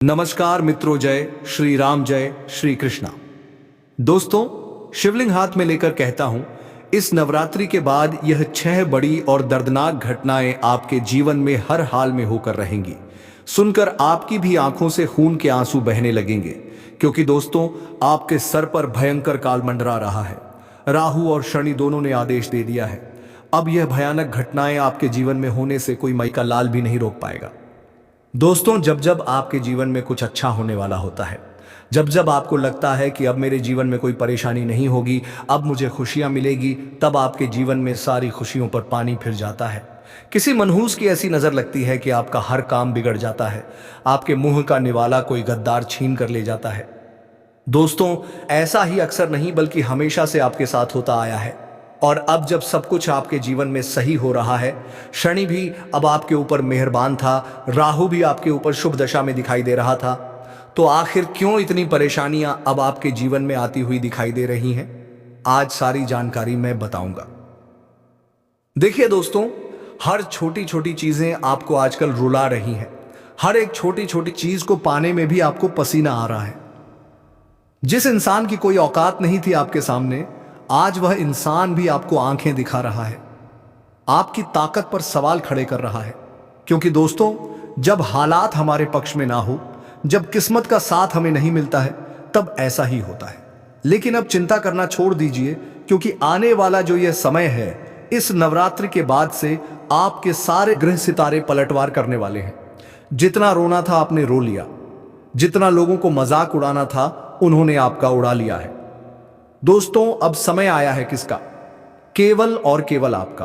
नमस्कार मित्रों, जय श्री राम, जय श्री कृष्णा। दोस्तों, शिवलिंग हाथ में लेकर कहता हूं, इस नवरात्रि के बाद यह 6 बड़ी और दर्दनाक घटनाएं आपके जीवन में हर हाल में होकर रहेंगी। सुनकर आपकी भी आंखों से खून के आंसू बहने लगेंगे, क्योंकि दोस्तों आपके सर पर भयंकर काल मंडरा रहा है। राहु और शनि दोनों ने आदेश दे दिया है। अब यह भयानक घटनाएं आपके जीवन में होने से कोई मई का लाल भी नहीं रोक पाएगा। दोस्तों, जब जब आपके जीवन में कुछ अच्छा होने वाला होता है, जब जब आपको लगता है कि अब मेरे जीवन में कोई परेशानी नहीं होगी, अब मुझे खुशियां मिलेगी, तब आपके जीवन में सारी खुशियों पर पानी फिर जाता है। किसी मनहूस की ऐसी नजर लगती है कि आपका हर काम बिगड़ जाता है, आपके मुंह का निवाला कोई गद्दार छीन कर ले जाता है। दोस्तों, ऐसा ही अक्सर नहीं बल्कि हमेशा से आपके साथ होता आया है। और अब जब सब कुछ आपके जीवन में सही हो रहा है, शनि भी अब आपके ऊपर मेहरबान था, राहु भी आपके ऊपर शुभ दशा में दिखाई दे रहा था, तो आखिर क्यों इतनी परेशानियां अब आपके जीवन में आती हुई दिखाई दे रही हैं? आज सारी जानकारी मैं बताऊंगा। देखिए दोस्तों, हर छोटी छोटी चीजें आपको आजकल रुला रही हैं। हर एक छोटी छोटी चीज को पाने में भी आपको पसीना आ रहा है। जिस इंसान की कोई औकात नहीं थी आपके सामने, आज वह इंसान भी आपको आंखें दिखा रहा है, आपकी ताकत पर सवाल खड़े कर रहा है। क्योंकि दोस्तों, जब हालात हमारे पक्ष में ना हो, जब किस्मत का साथ हमें नहीं मिलता है, तब ऐसा ही होता है। लेकिन अब चिंता करना छोड़ दीजिए, क्योंकि आने वाला जो यह समय है, इस नवरात्रि के बाद से आपके सारे ग्रह सितारे पलटवार करने वाले हैं। जितना रोना था आपने रो लिया, जितना लोगों को मजाक उड़ाना था उन्होंने आपका उड़ा लिया है। दोस्तों, अब समय आया है किसका? केवल और केवल आपका।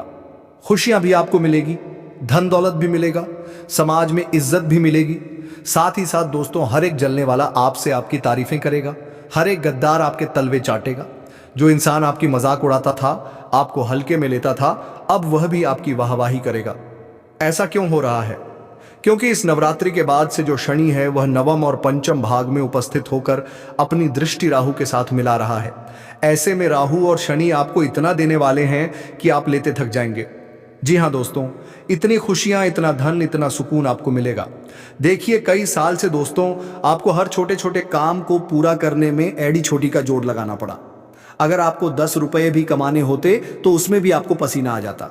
खुशियां भी आपको मिलेगी, धन दौलत भी मिलेगा, समाज में इज्जत भी मिलेगी। साथ ही साथ दोस्तों, हर एक जलने वाला आपसे आपकी तारीफें करेगा, हर एक गद्दार आपके तलवे चाटेगा। जो इंसान आपकी मजाक उड़ाता था, आपको हल्के में लेता था, अब वह भी आपकी वाहवाही करेगा। ऐसा क्यों हो रहा है? क्योंकि इस नवरात्रि के बाद से जो शनि है, वह नवम और पंचम भाग में उपस्थित होकर अपनी दृष्टि राहु के साथ मिला रहा है। ऐसे में राहु और शनि आपको इतना देने वाले हैं कि आप लेते थक जाएंगे। जी हाँ दोस्तों, इतनी खुशियां, इतना धन, इतना सुकून आपको मिलेगा। देखिए, कई साल से दोस्तों आपको हर छोटे छोटे काम को पूरा करने में एड़ी छोटी का जोड़ लगाना पड़ा। अगर आपको 10 रुपये भी कमाने होते तो उसमें भी आपको पसीना आ जाता।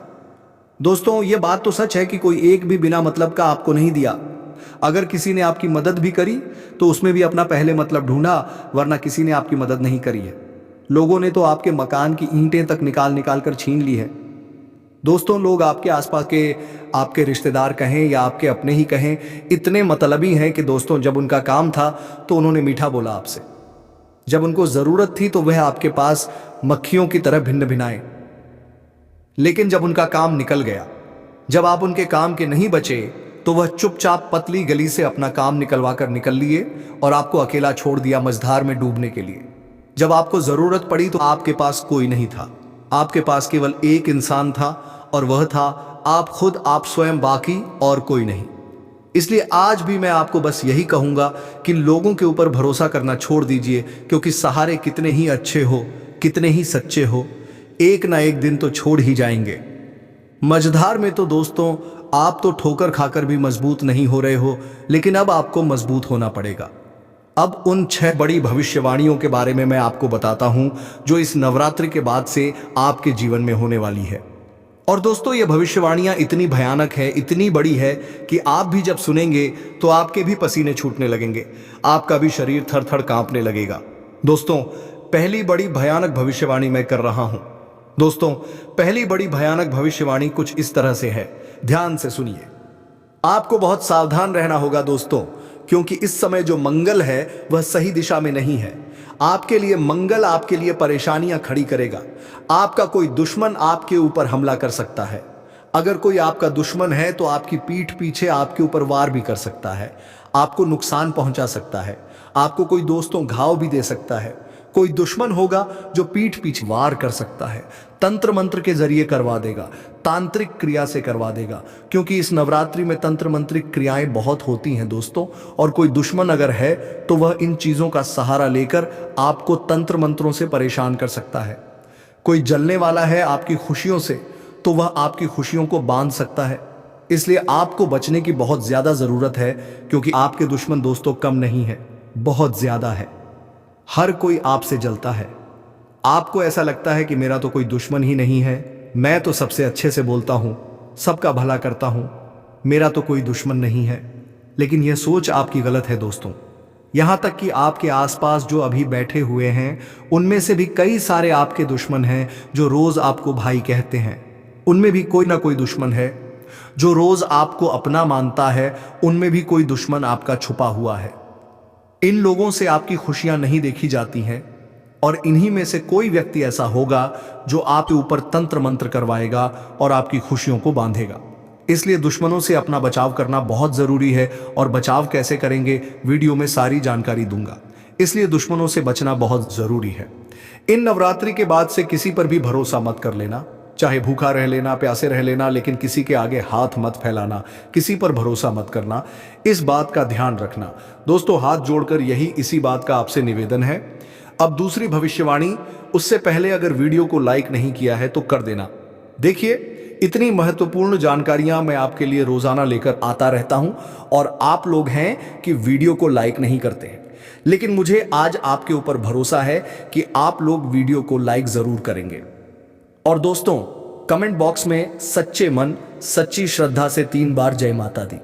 दोस्तों, यह बात तो सच है कि कोई एक भी बिना मतलब का आपको नहीं दिया। अगर किसी ने आपकी मदद भी करी तो उसमें भी अपना पहले मतलब ढूंढा, वरना किसी ने आपकी मदद नहीं करी है। लोगों ने तो आपके मकान की ईंटें तक निकाल निकाल कर छीन ली है। दोस्तों, लोग आपके आसपास के आपके रिश्तेदार कहें या आपके अपने ही कहें, इतने मतलबी हैं कि दोस्तों जब उनका काम था तो उन्होंने मीठा बोला आपसे। जब उनको जरूरत थी तो वह आपके पास मक्खियों की तरह भिन्न भिनाए। लेकिन जब उनका काम निकल गया, जब आप उनके काम के नहीं बचे, तो वह चुपचाप पतली गली से अपना काम निकलवा कर निकल लिए और आपको अकेला छोड़ दिया मझधार में डूबने के लिए। जब आपको जरूरत पड़ी तो आपके पास कोई नहीं था। आपके पास केवल एक इंसान था और वह था आप खुद, आप स्वयं, बाकी और कोई नहीं। इसलिए आज भी मैं आपको बस यही कहूंगा कि लोगों के ऊपर भरोसा करना छोड़ दीजिए, क्योंकि सहारे कितने ही अच्छे हो, कितने ही सच्चे हो, एक ना एक दिन तो छोड़ ही जाएंगे। मझधार में तो दोस्तों आप तो ठोकर खाकर भी मजबूत नहीं हो रहे हो, लेकिन अब आपको मजबूत होना पड़ेगा। अब उन 6 बड़ी भविष्यवाणियों के बारे में मैं आपको बताता हूं, जो इस नवरात्रि के बाद से आपके जीवन में होने वाली है। और दोस्तों, ये भविष्यवाणियां इतनी भयानक है, इतनी बड़ी है कि आप भी जब सुनेंगे तो आपके भी पसीने छूटने लगेंगे, आपका भी शरीर थर थर कांपने लगेगा। दोस्तों, पहली बड़ी भयानक भविष्यवाणी मैं कर रहा हूं। दोस्तों, पहली बड़ी भयानक भविष्यवाणी कुछ इस तरह से है, ध्यान से सुनिए। आपको बहुत सावधान रहना होगा दोस्तों, क्योंकि इस समय जो मंगल है वह सही दिशा में नहीं है। आपके लिए मंगल आपके लिए परेशानियां खड़ी करेगा। आपका कोई दुश्मन आपके ऊपर हमला कर सकता है। अगर कोई आपका दुश्मन है तो आपकी पीठ पीछे आपके ऊपर वार भी कर सकता है, आपको नुकसान पहुंचा सकता है, आपको कोई दोस्तों घाव भी दे सकता है। कोई दुश्मन होगा जो पीठ पीछे वार कर सकता है, तंत्र मंत्र के जरिए करवा देगा, तांत्रिक क्रिया से करवा देगा, क्योंकि इस नवरात्रि में तंत्र मंत्रिक क्रियाएं बहुत होती हैं दोस्तों। और कोई दुश्मन अगर है तो वह इन चीजों का सहारा लेकर आपको तंत्र मंत्रों से परेशान कर सकता है। कोई जलने वाला है आपकी खुशियों से, तो वह आपकी खुशियों को बांध सकता है। इसलिए आपको बचने की बहुत ज्यादा जरूरत है, क्योंकि आपके दुश्मन दोस्तों कम नहीं है, बहुत ज्यादा है। हर कोई आपसे जलता है। आपको ऐसा लगता है कि मेरा तो कोई दुश्मन ही नहीं है, मैं तो सबसे अच्छे से बोलता हूं, सबका भला करता हूं, मेरा तो कोई दुश्मन नहीं है। लेकिन यह सोच आपकी गलत है दोस्तों। यहां तक कि आपके आसपास जो अभी बैठे हुए हैं, उनमें से भी कई सारे आपके दुश्मन हैं जो रोज आपको भाई कहते हैं। उनमें भी कोई ना कोई दुश्मन है। जो रोज आपको अपना मानता है, उनमें भी कोई दुश्मन आपका छुपा हुआ है। इन लोगों से आपकी खुशियां नहीं देखी जाती हैं, और इन्हीं में से कोई व्यक्ति ऐसा होगा जो आपके ऊपर तंत्र मंत्र करवाएगा और आपकी खुशियों को बांधेगा। इसलिए दुश्मनों से अपना बचाव करना बहुत जरूरी है, और बचाव कैसे करेंगे वीडियो में सारी जानकारी दूंगा। इसलिए दुश्मनों से बचना बहुत जरूरी है। इन नवरात्रि के बाद से किसी पर भी भरोसा मत कर लेना, चाहे भूखा रह लेना, प्यासे रह लेना, लेकिन किसी के आगे हाथ मत फैलाना, किसी पर भरोसा मत करना। इस बात का ध्यान रखना दोस्तों। हाथ जोड़कर यही इसी बात का आपसे निवेदन है। अब दूसरी भविष्यवाणी, उससे पहले अगर वीडियो को लाइक नहीं किया है तो कर देना। देखिए, इतनी महत्वपूर्ण जानकारियां मैं आपके लिए रोजाना लेकर आता रहता हूं, और आप लोग हैं कि वीडियो को लाइक नहीं करते हैं। लेकिन मुझे आज आपके ऊपर भरोसा है कि आप लोग वीडियो को लाइक जरूर करेंगे। और दोस्तों, कमेंट बॉक्स में सच्चे मन सच्ची श्रद्धा से 3 बार जय माता दी,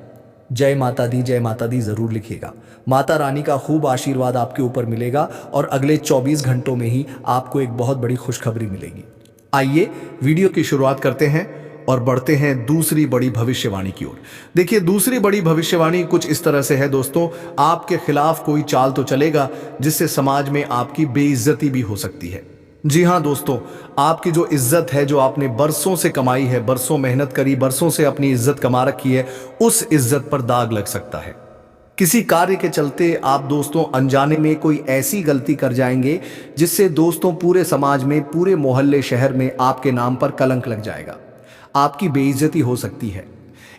जय माता दी, जय माता दी जरूर लिखिएगा। माता रानी का खूब आशीर्वाद आपके ऊपर मिलेगा, और अगले 24 घंटों में ही आपको एक बहुत बड़ी खुशखबरी मिलेगी। आइए वीडियो की शुरुआत करते हैं और बढ़ते हैं दूसरी बड़ी भविष्यवाणी की ओर। देखिए, दूसरी बड़ी भविष्यवाणी कुछ इस तरह से है दोस्तों। आपके खिलाफ कोई चाल तो चलेगा जिससे समाज में आपकी बेइज्जती भी हो सकती है। जी हाँ दोस्तों, आपकी जो इज्जत है, जो आपने बरसों से कमाई है, बरसों मेहनत करी, बरसों से अपनी इज्जत कमा रखी है, उस इज्जत पर दाग लग सकता है। किसी कार्य के चलते आप दोस्तों अनजाने में कोई ऐसी गलती कर जाएंगे जिससे दोस्तों पूरे समाज में, पूरे मोहल्ले, शहर में आपके नाम पर कलंक लग जाएगा। आपकी बेइज्जती हो सकती है।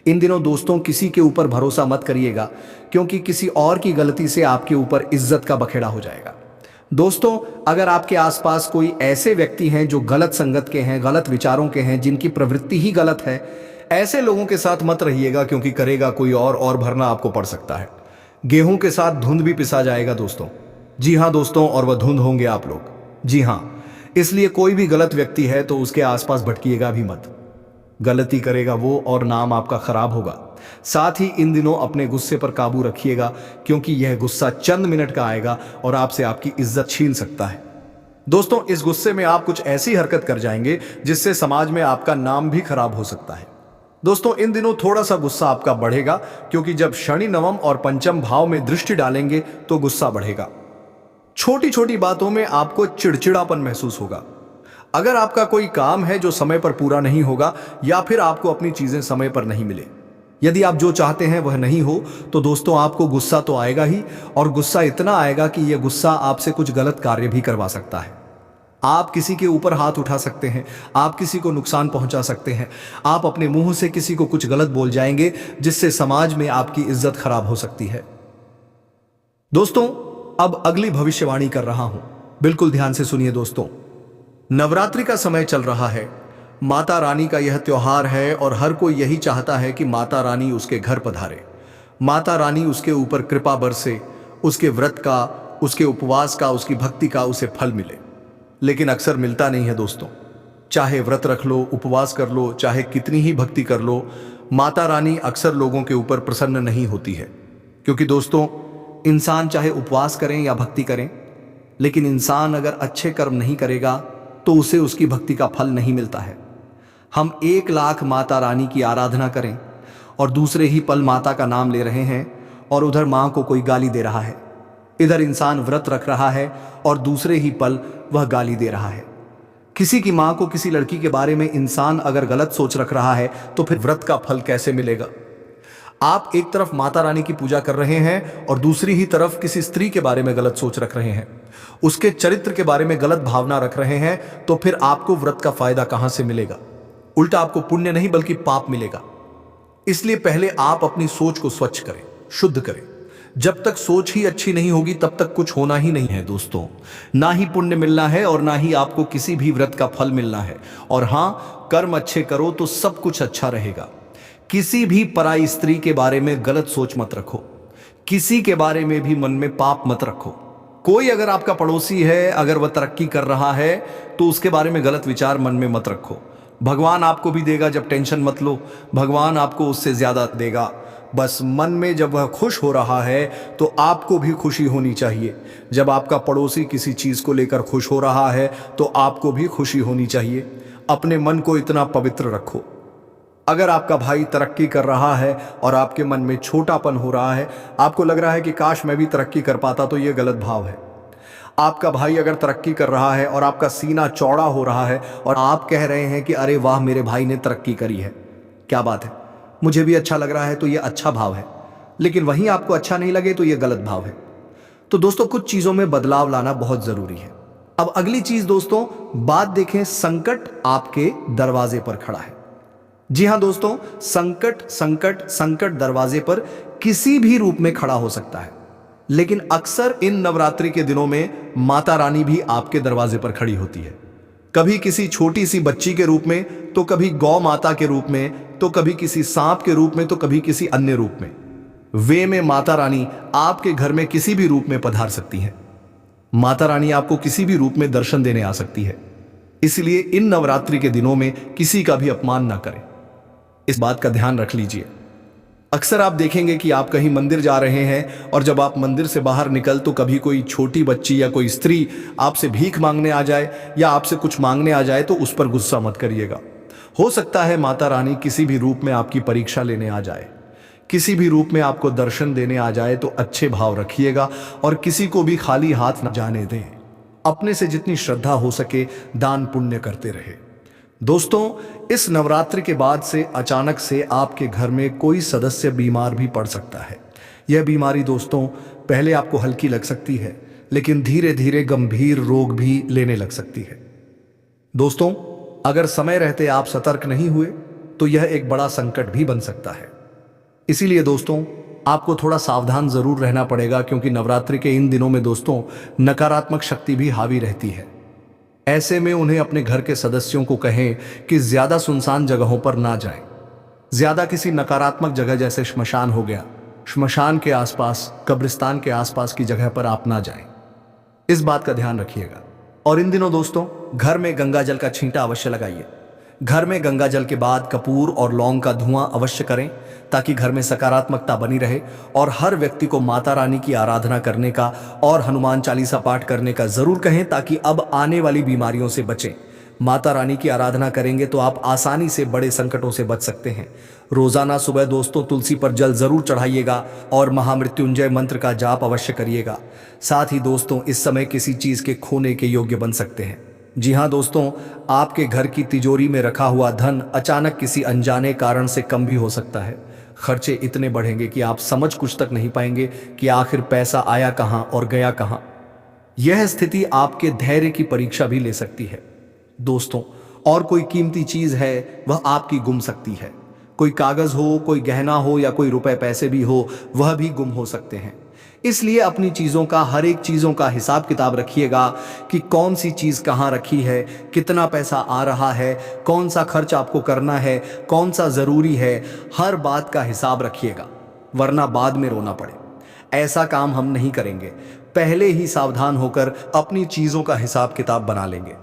इन दिनों दोस्तों किसी के ऊपर भरोसा मत करिएगा, क्योंकि किसी और की गलती से आपके ऊपर इज्जत का बखेड़ा हो जाएगा। दोस्तों, अगर आपके आसपास कोई ऐसे व्यक्ति हैं जो गलत संगत के हैं, गलत विचारों के हैं, जिनकी प्रवृत्ति ही गलत है, ऐसे लोगों के साथ मत रहिएगा, क्योंकि करेगा कोई और भरना आपको पड़ सकता है। गेहूं के साथ धुंध भी पिसा जाएगा दोस्तों। जी हाँ दोस्तों, और वह धुंध होंगे आप लोग। जी हाँ, इसलिए कोई भी गलत व्यक्ति है तो उसके आसपास भटकिएगा भी मत। गलती करेगा वो और नाम आपका खराब होगा। साथ ही इन दिनों अपने गुस्से पर काबू रखिएगा, क्योंकि यह गुस्सा चंद मिनट का आएगा और आपसे आपकी इज्जत छीन सकता है। दोस्तों, इस गुस्से में आप कुछ ऐसी हरकत कर जाएंगे जिससे समाज में आपका नाम भी खराब हो सकता है। दोस्तों, इन दिनों थोड़ा सा गुस्सा आपका बढ़ेगा, क्योंकि जब शनि नवम और पंचम भाव में दृष्टि डालेंगे तो गुस्सा बढ़ेगा। छोटी छोटी बातों में आपको चिड़चिड़ापन महसूस होगा। अगर आपका कोई काम है जो समय पर पूरा नहीं होगा, या फिर आपको अपनी चीजें समय पर नहीं मिले, यदि आप जो चाहते हैं वह नहीं हो, तो दोस्तों आपको गुस्सा तो आएगा ही, और गुस्सा इतना आएगा कि यह गुस्सा आपसे कुछ गलत कार्य भी करवा सकता है। आप किसी के ऊपर हाथ उठा सकते हैं, आप किसी को नुकसान पहुंचा सकते हैं, आप अपने मुंह से किसी को कुछ गलत बोल जाएंगे, जिससे समाज में आपकी इज्जत खराब हो सकती है। दोस्तों, अब अगली भविष्यवाणी कर रहा हूं, बिल्कुल ध्यान से सुनिए दोस्तों। नवरात्रि का समय चल रहा है। माता रानी का यह त्योहार है, और हर कोई यही चाहता है कि माता रानी उसके घर पधारे, माता रानी उसके ऊपर कृपा बरसे, उसके व्रत का, उसके उपवास का, उसकी भक्ति का उसे फल मिले। लेकिन अक्सर मिलता नहीं है दोस्तों। चाहे व्रत रख लो, उपवास कर लो, चाहे कितनी ही भक्ति कर लो, माता रानी अक्सर लोगों के ऊपर प्रसन्न नहीं होती है। क्योंकि दोस्तों, इंसान चाहे उपवास करें या भक्ति करें, लेकिन इंसान अगर अच्छे कर्म नहीं करेगा तो उसे उसकी भक्ति का फल नहीं मिलता है। हम 1 लाख माता रानी की आराधना करें और दूसरे ही पल माता का नाम ले रहे हैं, और उधर माँ को कोई गाली दे रहा है। इधर इंसान व्रत रख रहा है और दूसरे ही पल वह गाली दे रहा है। किसी की माँ को, किसी लड़की के बारे में इंसान अगर गलत सोच रख रहा है, तो फिर व्रत का फल कैसे मिलेगा? आप एक तरफ माता रानी की पूजा कर रहे हैं और दूसरी ही तरफ किसी स्त्री के बारे में गलत सोच रख रहे हैं, उसके चरित्र के बारे में गलत भावना रख रहे हैं, तो फिर आपको व्रत का फायदा कहां से मिलेगा? उल्टा आपको पुण्य नहीं बल्कि पाप मिलेगा। इसलिए पहले आप अपनी सोच को स्वच्छ करें, शुद्ध करें। जब तक सोच ही अच्छी नहीं होगी तब तक कुछ होना ही नहीं है दोस्तों। ना ही पुण्य मिलना है और ना ही आपको किसी भी व्रत का फल मिलना है। और हां, कर्म अच्छे करो तो सब कुछ अच्छा रहेगा। किसी भी पराई स्त्री के बारे में गलत सोच मत रखो। किसी के बारे में भी मन में पाप मत रखो। कोई अगर आपका पड़ोसी है, अगर वह तरक्की कर रहा है, तो उसके बारे में गलत विचार मन में मत रखो। भगवान आपको भी देगा, जब टेंशन मत लो, भगवान आपको उससे ज्यादा देगा। बस मन में जब वह खुश हो रहा है तो आपको भी खुशी होनी चाहिए। जब आपका पड़ोसी किसी चीज को लेकर खुश हो रहा है तो आपको भी खुशी होनी चाहिए। अपने मन को इतना पवित्र रखो। अगर आपका भाई तरक्की कर रहा है और आपके मन में छोटापन हो रहा है, आपको लग रहा है कि काश मैं भी तरक्की कर पाता, तो यह गलत भाव है। आपका भाई अगर तरक्की कर रहा है और आपका सीना चौड़ा हो रहा है और आप कह रहे हैं कि अरे वाह, मेरे भाई ने तरक्की करी है, क्या बात है, मुझे भी अच्छा लग रहा है, तो यह अच्छा भाव है। लेकिन वहीं आपको अच्छा नहीं लगे तो यह गलत भाव है। तो दोस्तों, कुछ चीजों में बदलाव लाना बहुत जरूरी है। अब अगली चीज दोस्तों, बात देखें, संकट आपके दरवाजे पर खड़ा है। जी हां दोस्तों, संकट संकट संकट दरवाजे पर किसी भी रूप में खड़ा हो सकता है। लेकिन अक्सर इन नवरात्रि के दिनों में माता रानी भी आपके दरवाजे पर खड़ी होती है। कभी किसी छोटी सी बच्ची के रूप में, तो कभी गौ माता के रूप में, तो कभी किसी सांप के रूप में, तो कभी किसी अन्य रूप में। वे में माता रानी आपके घर में किसी भी रूप में पधार सकती हैं। माता रानी आपको किसी भी रूप में दर्शन देने आ सकती है। इसलिए इन नवरात्रि के दिनों में किसी का भी अपमान ना करें। इस बात का ध्यान रख लीजिए। अक्सर आप देखेंगे कि आप कहीं मंदिर जा रहे हैं और जब आप मंदिर से बाहर निकल, तो कभी कोई छोटी बच्ची या कोई स्त्री आपसे भीख मांगने आ जाए या आपसे कुछ मांगने आ जाए, तो उस पर गुस्सा मत करिएगा। हो सकता है माता रानी किसी भी रूप में आपकी परीक्षा लेने आ जाए, किसी भी रूप में आपको दर्शन देने आ जाए, तो अच्छे भाव रखिएगा और किसी को भी खाली हाथ न जाने दें। अपने से जितनी श्रद्धा हो सके दान पुण्य करते रहे। दोस्तों, इस नवरात्रि के बाद से अचानक से आपके घर में कोई सदस्य बीमार भी पड़ सकता है। यह बीमारी दोस्तों पहले आपको हल्की लग सकती है, लेकिन धीरे धीरे गंभीर रोग भी लेने लग सकती है। दोस्तों, अगर समय रहते आप सतर्क नहीं हुए तो यह एक बड़ा संकट भी बन सकता है। इसीलिए दोस्तों, आपको थोड़ा सावधान जरूर रहना पड़ेगा, क्योंकि नवरात्रि के इन दिनों में दोस्तों नकारात्मक शक्ति भी हावी रहती है। ऐसे में उन्हें अपने घर के सदस्यों को कहें कि ज्यादा सुनसान जगहों पर ना जाएं। ज्यादा किसी नकारात्मक जगह जैसे श्मशान हो गया, श्मशान के आसपास, कब्रिस्तान के आसपास की जगह पर आप ना जाएं। इस बात का ध्यान रखिएगा। और इन दिनों दोस्तों, घर में गंगा जल का छींटा अवश्य लगाइए। घर में गंगा जल के बाद कपूर और लौंग का धुआं अवश्य करें, ताकि घर में सकारात्मकता बनी रहे। और हर व्यक्ति को माता रानी की आराधना करने का और हनुमान चालीसा पाठ करने का जरूर कहें, ताकि अब आने वाली बीमारियों से बचें। माता रानी की आराधना करेंगे तो आप आसानी से बड़े संकटों से बच सकते हैं। रोजाना सुबह दोस्तों तुलसी पर जल जरूर चढ़ाइएगा और महामृत्युंजय मंत्र का जाप अवश्य करिएगा। साथ ही दोस्तों, इस समय किसी चीज के खोने के योग्य बन सकते हैं। जी हाँ दोस्तों, आपके घर की तिजोरी में रखा हुआ धन अचानक किसी अनजाने कारण से कम भी हो सकता है। खर्चे इतने बढ़ेंगे कि आप समझ कुछ तक नहीं पाएंगे कि आखिर पैसा आया कहां और गया कहां। यह स्थिति आपके धैर्य की परीक्षा भी ले सकती है दोस्तों। और कोई कीमती चीज है वह आपकी गुम सकती है। कोई कागज हो, कोई गहना हो या कोई रुपए पैसे भी हो, वह भी गुम हो सकते हैं। इसलिए अपनी चीजों का, हर एक चीजों का हिसाब किताब रखिएगा कि कौन सी चीज कहां रखी है, कितना पैसा आ रहा है, कौन सा खर्च आपको करना है, कौन सा जरूरी है। हर बात का हिसाब रखिएगा, वरना बाद में रोना पड़े। ऐसा काम हम नहीं करेंगे। पहले ही सावधान होकर अपनी चीजों का हिसाब किताब बना लेंगे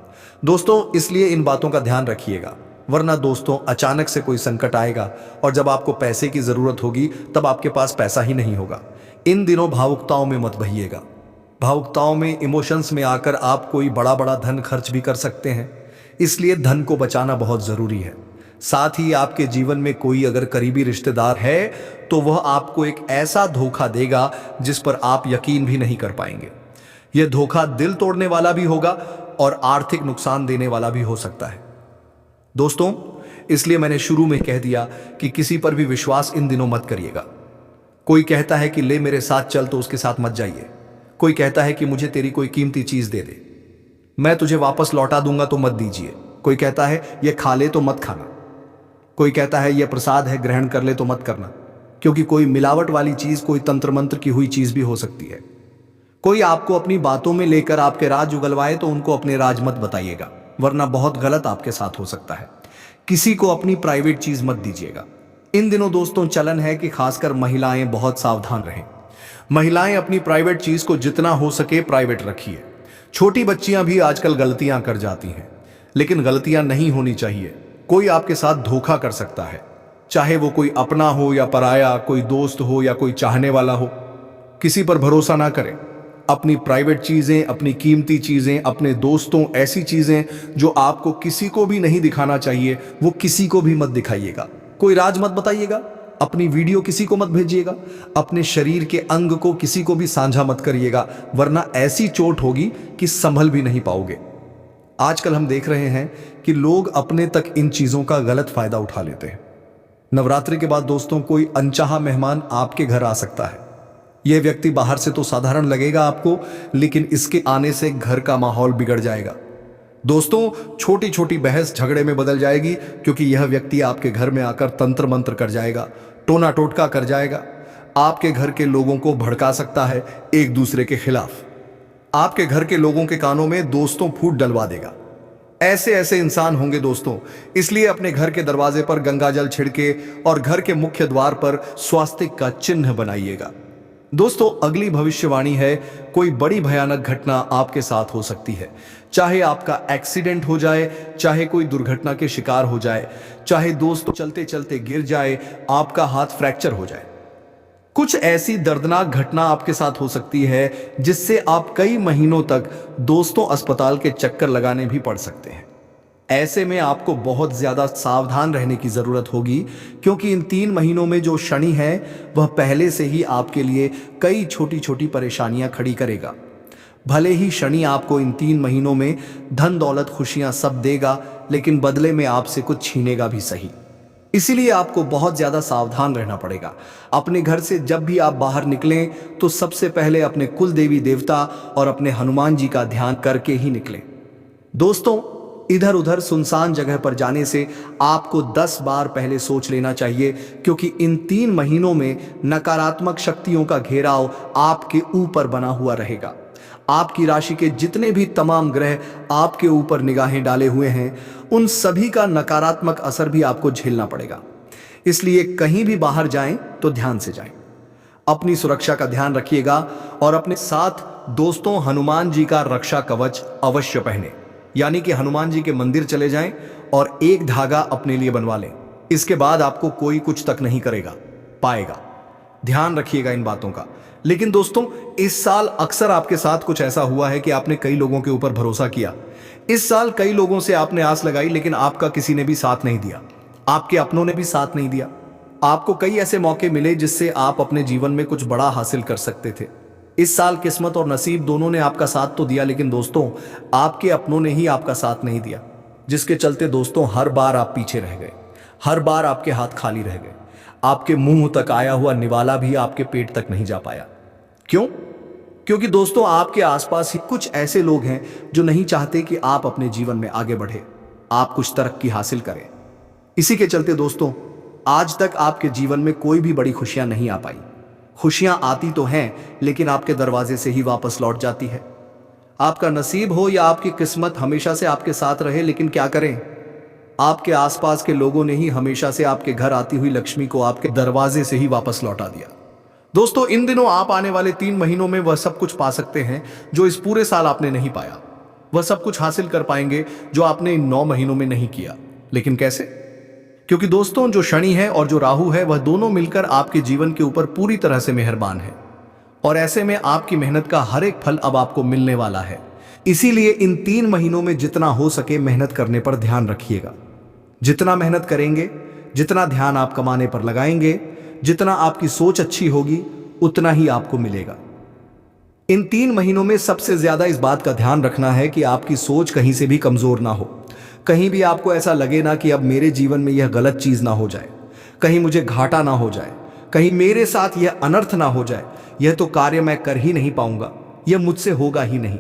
दोस्तों। इसलिए इन बातों का ध्यान रखिएगा, वरना दोस्तों अचानक से कोई संकट आएगा और जब आपको पैसे की जरूरत होगी तब आपके पास पैसा ही नहीं होगा। इन दिनों भावुकताओं में मत बहिएगा। भावुकताओं में, इमोशंस में आकर आप कोई बड़ा बड़ा धन खर्च भी कर सकते हैं। इसलिए धन को बचाना बहुत जरूरी है। साथ ही आपके जीवन में कोई अगर करीबी रिश्तेदार है तो वह आपको एक ऐसा धोखा देगा जिस पर आप यकीन भी नहीं कर पाएंगे। यह धोखा दिल तोड़ने वाला भी होगा और आर्थिक नुकसान देने वाला भी हो सकता है दोस्तों। इसलिए मैंने शुरू में कह दिया कि किसी पर भी विश्वास इन दिनों मत करिएगा। कोई कहता है कि ले मेरे साथ चल, तो उसके साथ मत जाइए। कोई कहता है कि मुझे तेरी कोई कीमती चीज दे दे, मैं तुझे वापस लौटा दूंगा, तो मत दीजिए। कोई कहता है ये खा ले तो मत खाना। कोई कहता है ये प्रसाद है, ग्रहण कर ले, तो मत करना, क्योंकि कोई मिलावट वाली चीज, कोई तंत्र मंत्र की हुई चीज भी हो सकती है। कोई आपको अपनी बातों में लेकर आपके राज उगलवाए तो उनको अपने राज मत बताइएगा, वरना बहुत गलत आपके साथ हो सकता है। किसी को अपनी प्राइवेट चीज मत दीजिएगा। इन दिनों दोस्तों चलन है कि खासकर महिलाएं बहुत सावधान रहें। महिलाएं अपनी प्राइवेट चीज को जितना हो सके प्राइवेट रखिए। छोटी बच्चियां भी आजकल गलतियां कर जाती हैं, लेकिन गलतियां नहीं होनी चाहिए। कोई आपके साथ धोखा कर सकता है, चाहे वो कोई अपना हो या पराया, कोई दोस्त हो या कोई चाहने वाला हो। किसी पर भरोसा ना करें। अपनी प्राइवेट चीजें, अपनी कीमती चीजें, अपने दोस्तों, ऐसी चीजें जो आपको किसी को भी नहीं दिखाना चाहिए, वो किसी को भी मत दिखाइएगा। कोई राज मत बताइएगा, अपनी वीडियो किसी को मत भेजिएगा, अपने शरीर के अंग को किसी को भी साझा मत करिएगा, वरना ऐसी चोट होगी कि संभल भी नहीं पाओगे। आजकल हम देख रहे हैं कि लोग अपने तक इन चीजों का गलत फायदा उठा लेते हैं। नवरात्रि के बाद दोस्तों कोई अनचाहा मेहमान आपके घर आ सकता है। यह व्यक्ति बाहर से तो साधारण लगेगा आपको, लेकिन इसके आने से घर का माहौल बिगड़ जाएगा। दोस्तों छोटी छोटी बहस झगड़े में बदल जाएगी, क्योंकि यह व्यक्ति आपके घर में आकर तंत्र मंत्र कर जाएगा, टोना टोटका कर जाएगा। आपके घर के लोगों को भड़का सकता है एक दूसरे के खिलाफ। आपके घर के लोगों के कानों में दोस्तों फूट डलवा देगा। ऐसे ऐसे इंसान होंगे दोस्तों, इसलिए अपने घर के दरवाजे पर गंगा जल छिड़के और घर के मुख्य द्वार पर स्वास्तिक का चिन्ह बनाइएगा। दोस्तों अगली भविष्यवाणी है, कोई बड़ी भयानक घटना आपके साथ हो सकती है। चाहे आपका एक्सीडेंट हो जाए, चाहे कोई दुर्घटना के शिकार हो जाए, चाहे दोस्तों चलते चलते गिर जाए, आपका हाथ फ्रैक्चर हो जाए। कुछ ऐसी दर्दनाक घटना आपके साथ हो सकती है जिससे आप कई महीनों तक दोस्तों अस्पताल के चक्कर लगाने भी पड़ सकते हैं। ऐसे में आपको बहुत ज्यादा सावधान रहने की जरूरत होगी, क्योंकि इन 3 महीनों में जो शनि है वह पहले से ही आपके लिए कई छोटी छोटी परेशानियां खड़ी करेगा। भले ही शनि आपको इन 3 महीनों में धन दौलत खुशियां सब देगा, लेकिन बदले में आपसे कुछ छीनेगा भी सही। इसीलिए आपको बहुत ज्यादा सावधान रहना पड़ेगा। अपने घर से जब भी आप बाहर निकलें तो सबसे पहले अपने कुल देवी देवता और अपने हनुमान जी का ध्यान करके ही निकलें। दोस्तों इधर उधर सुनसान जगह पर जाने से आपको 10 बार पहले सोच लेना चाहिए, क्योंकि इन 3 महीनों में नकारात्मक शक्तियों का घेराव आपके ऊपर बना हुआ रहेगा। आपकी राशि के जितने भी तमाम ग्रह आपके ऊपर निगाहें डाले हुए हैं, उन सभी का नकारात्मक असर भी आपको झेलना पड़ेगा। इसलिए कहीं भी बाहर जाएं तो ध्यान से जाएं। अपनी सुरक्षा का ध्यान रखिएगा और अपने साथ दोस्तों हनुमान जी का रक्षा कवच अवश्य पहने, यानी कि हनुमान जी के मंदिर चले जाएं और एक धागा अपने लिए बनवा लें। इसके बाद आपको कोई कुछ तक नहीं करेगा पाएगा। ध्यान रखिएगा इन बातों का। लेकिन दोस्तों इस साल अक्सर आपके साथ कुछ ऐसा हुआ है कि आपने कई लोगों के ऊपर भरोसा किया। इस साल कई लोगों से आपने आस लगाई, लेकिन आपका किसी ने भी साथ नहीं दिया, आपके अपनों ने भी साथ नहीं दिया। आपको कई ऐसे मौके मिले जिससे आप अपने जीवन में कुछ बड़ा हासिल कर सकते थे। इस साल किस्मत और नसीब दोनों ने आपका साथ तो दिया, लेकिन दोस्तों आपके अपनों ने ही आपका साथ नहीं दिया, जिसके चलते दोस्तों हर बार आप पीछे रह गए, हर बार आपके हाथ खाली रह गए। आपके मुंह तक आया हुआ निवाला भी आपके पेट तक नहीं जा पाया। क्यों? क्योंकि दोस्तों आपके आसपास ही कुछ ऐसे लोग हैं जो नहीं चाहते कि आप अपने जीवन में आगे बढ़े, आप कुछ तरक्की हासिल करें। इसी के चलते दोस्तों आज तक आपके जीवन में कोई भी बड़ी खुशियां नहीं आ पाई। खुशियां आती तो हैं, लेकिन आपके दरवाजे से ही वापस लौट जाती है। आपका नसीब हो या आपकी किस्मत हमेशा से आपके साथ रहे, लेकिन क्या करें, आपके आसपास के लोगों ने ही हमेशा से आपके घर आती हुई लक्ष्मी को आपके दरवाजे से ही वापस लौटा दिया। दोस्तों इन दिनों आप आने वाले 3 महीनों में वह सब कुछ पा सकते हैं जो इस पूरे साल आपने नहीं पाया। वह सब कुछ हासिल कर पाएंगे जो आपने इन 9 महीनों में नहीं किया। लेकिन कैसे? क्योंकि दोस्तों जो शनि है और जो राहु है वह दोनों मिलकर आपके जीवन के ऊपर पूरी तरह से मेहरबान है, और ऐसे में आपकी मेहनत का हर एक फल अब आपको मिलने वाला है। इसीलिए इन 3 महीनों में जितना हो सके मेहनत करने पर ध्यान रखिएगा। जितना मेहनत करेंगे, जितना ध्यान आप कमाने पर लगाएंगे, जितना आपकी सोच अच्छी होगी, उतना ही आपको मिलेगा। इन 3 महीनों में सबसे ज्यादा इस बात का ध्यान रखना है कि आपकी सोच कहीं से भी कमजोर ना हो। कहीं भी आपको ऐसा लगे ना कि अब मेरे जीवन में यह गलत चीज ना हो जाए, कहीं मुझे घाटा ना हो जाए, कहीं मेरे साथ यह अनर्थ ना हो जाए, यह तो कार्य मैं कर ही नहीं पाऊंगा, यह मुझसे होगा ही नहीं।